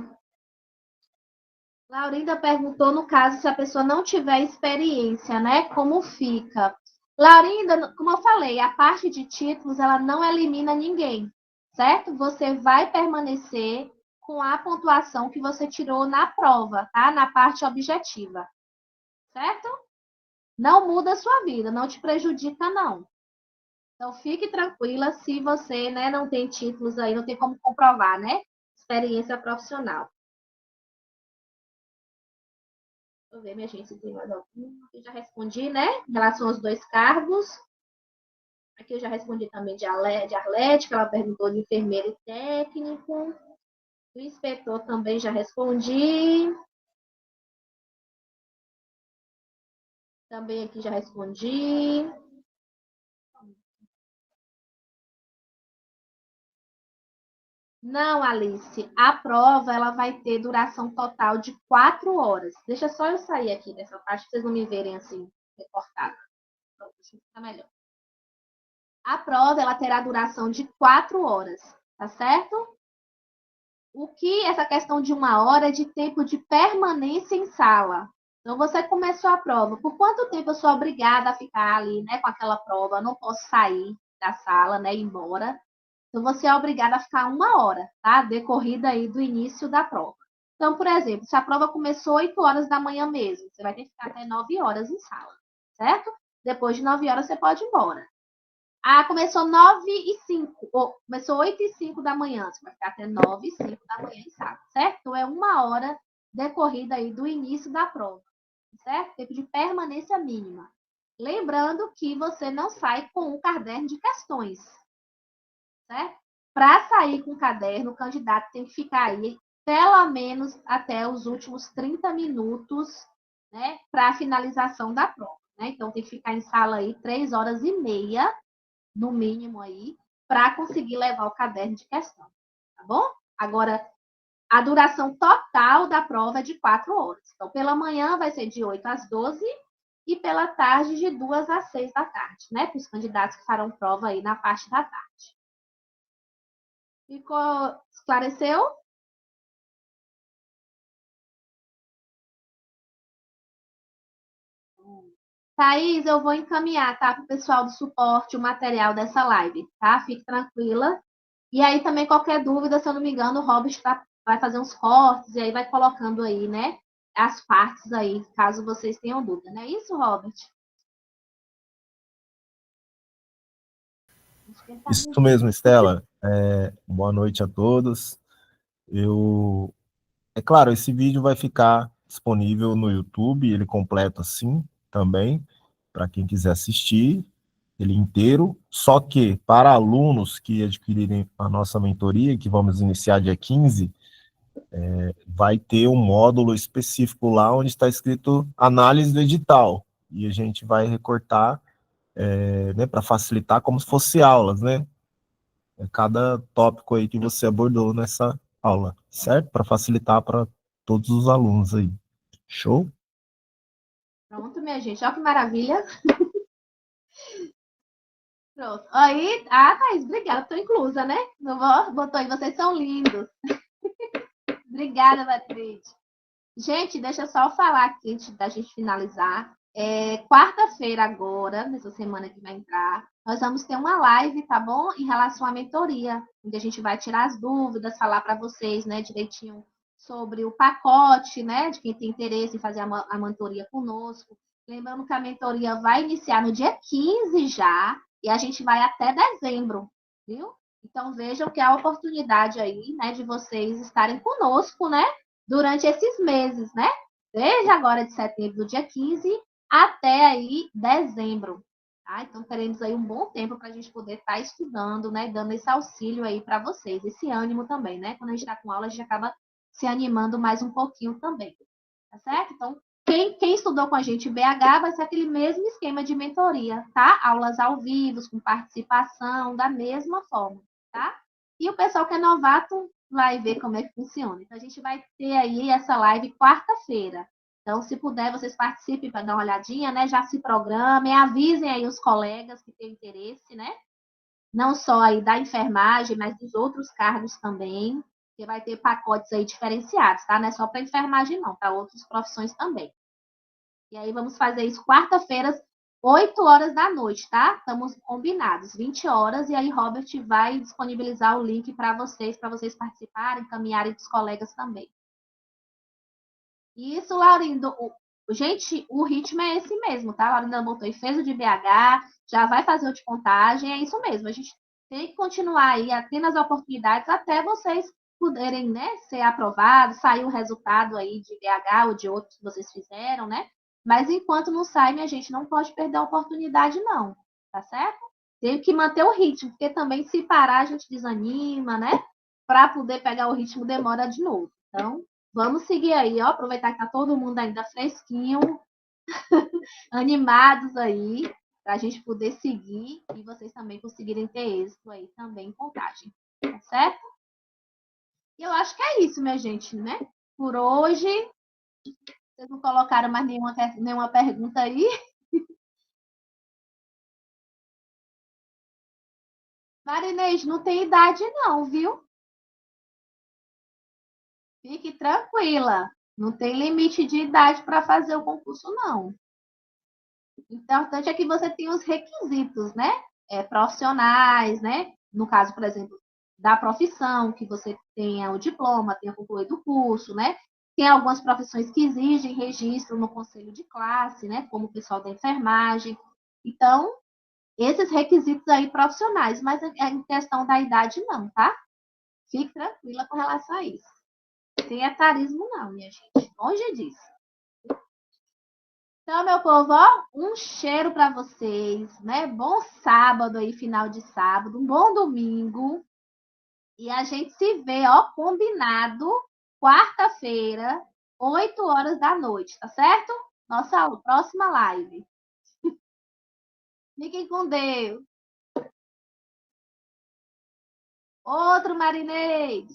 Laurinda perguntou, no caso, se a pessoa não tiver experiência, né? Como fica? Laurinda, como eu falei, a parte de títulos, ela não elimina ninguém, certo? Você vai permanecer com a pontuação que você tirou na prova, tá? Na parte objetiva, certo? Não muda a sua vida, não te prejudica, não. Então, fique tranquila se você, né, não tem títulos aí, não tem como comprovar, né? Experiência profissional. Deixa eu ver, minha gente, se tem mais algum. Aqui eu já respondi, né? Em relação aos 2 cargos. Aqui eu já respondi também de Arlete, que ela perguntou de enfermeiro e técnico. Do inspetor também já respondi. Também aqui já respondi. Não, Alice, a prova ela vai ter duração total de 4 horas. Deixa só eu sair aqui dessa parte, para vocês não me verem assim, recortada. Pronto, assim fica melhor. A prova ela terá duração de 4 horas, tá certo? O que essa questão de 1 hora é de tempo de permanência em sala. Então, você começou a prova. Por quanto tempo eu sou obrigada a ficar ali, né, com aquela prova? Eu não posso sair da sala, né, ir embora. Então, você é obrigada a ficar 1 hora, tá? Decorrida aí do início da prova. Então, por exemplo, se a prova começou 8 horas da manhã mesmo, você vai ter que ficar até 9 horas em sala, certo? Depois de 9 horas, você pode ir embora. Começou 9h05, ou começou 8h05 da manhã, você vai ficar até 9h05 da manhã em sala, certo? Então, é 1 hora decorrida aí do início da prova, certo? Tempo de permanência mínima. Lembrando que você não sai com um caderno de questões, certo? Para sair com o caderno, o candidato tem que ficar aí pelo menos até os últimos 30 minutos, né, para a finalização da prova, né? Então, tem que ficar em sala aí 3h30, no mínimo aí, para conseguir levar o caderno de questão, tá bom? Agora, a duração total da prova é de 4 horas. Então, pela manhã vai ser de 8 às 12 e pela tarde de 2 às 6 da tarde, né? Para os candidatos que farão prova aí na parte da tarde. Ficou, esclareceu? Thaís, eu vou encaminhar, tá, para o pessoal do suporte o material dessa live, tá? Fique tranquila. E aí também qualquer dúvida, se eu não me engano, o Robert vai fazer uns cortes e aí vai colocando aí, né? As partes aí, caso vocês tenham dúvida, não é isso, Robert? Acho que ele tá Isso mesmo, Estela. Boa noite a todos. É claro, esse vídeo vai ficar disponível no YouTube, ele completo assim também, para quem quiser assistir ele inteiro. Só que para alunos que adquirirem a nossa mentoria, que vamos iniciar dia 15, vai ter um módulo específico lá onde está escrito análise do edital. E a gente vai recortar, né, para facilitar como se fosse aulas, né? Cada tópico aí que você abordou nessa aula, certo? Para facilitar para todos os alunos aí. Show? Pronto, minha gente. Olha que maravilha. Pronto. Aí, Thaís, obrigada. Estou inclusa, né? Não vou, botou aí, vocês são lindos. Obrigada, Beatriz. Gente, deixa eu só falar aqui antes da gente finalizar. Quarta-feira agora, nessa semana que vai entrar, nós vamos ter uma live, tá bom? Em relação à mentoria, onde a gente vai tirar as dúvidas, falar para vocês, né, direitinho sobre o pacote, né, de quem tem interesse em fazer a mentoria conosco. Lembrando que a mentoria vai iniciar no dia 15 já, e a gente vai até dezembro, viu? Então vejam que é a oportunidade aí, né, de vocês estarem conosco, né, durante esses meses, né? Desde agora de setembro, do dia 15, até aí dezembro. Tá? Então, teremos aí um bom tempo para a gente poder estar estudando, né? Dando esse auxílio aí para vocês, esse ânimo também, né? Quando a gente está com aula, a gente acaba se animando mais um pouquinho também. Tá certo? Então, quem estudou com a gente em BH vai ser aquele mesmo esquema de mentoria, tá? Aulas ao vivo, com participação, da mesma forma, tá? E o pessoal que é novato vai ver como é que funciona. Então, a gente vai ter aí essa live quarta-feira. Então, se puder, vocês participem para dar uma olhadinha, né? Já se programem, avisem aí os colegas que têm interesse, né? Não só aí da enfermagem, mas dos outros cargos também, que vai ter pacotes aí diferenciados, tá? Não é só para enfermagem, não, para outras profissões também. E aí vamos fazer isso quarta-feira, 8 horas da noite, tá? Estamos combinados, 20 horas, e aí Robert vai disponibilizar o link para vocês participarem, encaminharem para os colegas também. Isso, Laurindo, gente, o ritmo é esse mesmo, tá? A Laurinda botou e fez o de BH, já vai fazer o de contagem, é isso mesmo. A gente tem que continuar aí, tendo as oportunidades até vocês poderem, né, ser aprovados, sair o resultado aí de BH ou de outros que vocês fizeram, né? Mas enquanto não sai, minha gente, não pode perder a oportunidade, não, tá certo? Tem que manter o ritmo, porque também se parar a gente desanima, né? Para poder pegar o ritmo demora de novo. Então, vamos seguir aí, ó. Aproveitar que tá todo mundo ainda fresquinho, animados aí, para a gente poder seguir e vocês também conseguirem ter êxito aí também em contagem, tá certo? E eu acho que é isso, minha gente, né? Por hoje, vocês não colocaram mais nenhuma pergunta aí? Marinês, não tem idade não, viu? Fique tranquila. Não tem limite de idade para fazer o concurso, não. O importante é que você tenha os requisitos, né? Profissionais, né? No caso, por exemplo, da profissão, que você tenha o diploma, tenha concluído o curso, né? Tem algumas profissões que exigem registro no conselho de classe, né? Como o pessoal da enfermagem. Então, esses requisitos aí profissionais, mas em questão da idade, não, tá? Fique tranquila com relação a isso. Sem etarismo, não, minha gente. Longe disso. Então, meu povo, ó, um cheiro para vocês, né? Bom sábado aí, final de sábado, um bom domingo. E a gente se vê, ó, combinado, quarta-feira, 8 horas da noite, tá certo? Nossa próxima live. Fiquem com Deus. Outro marinês.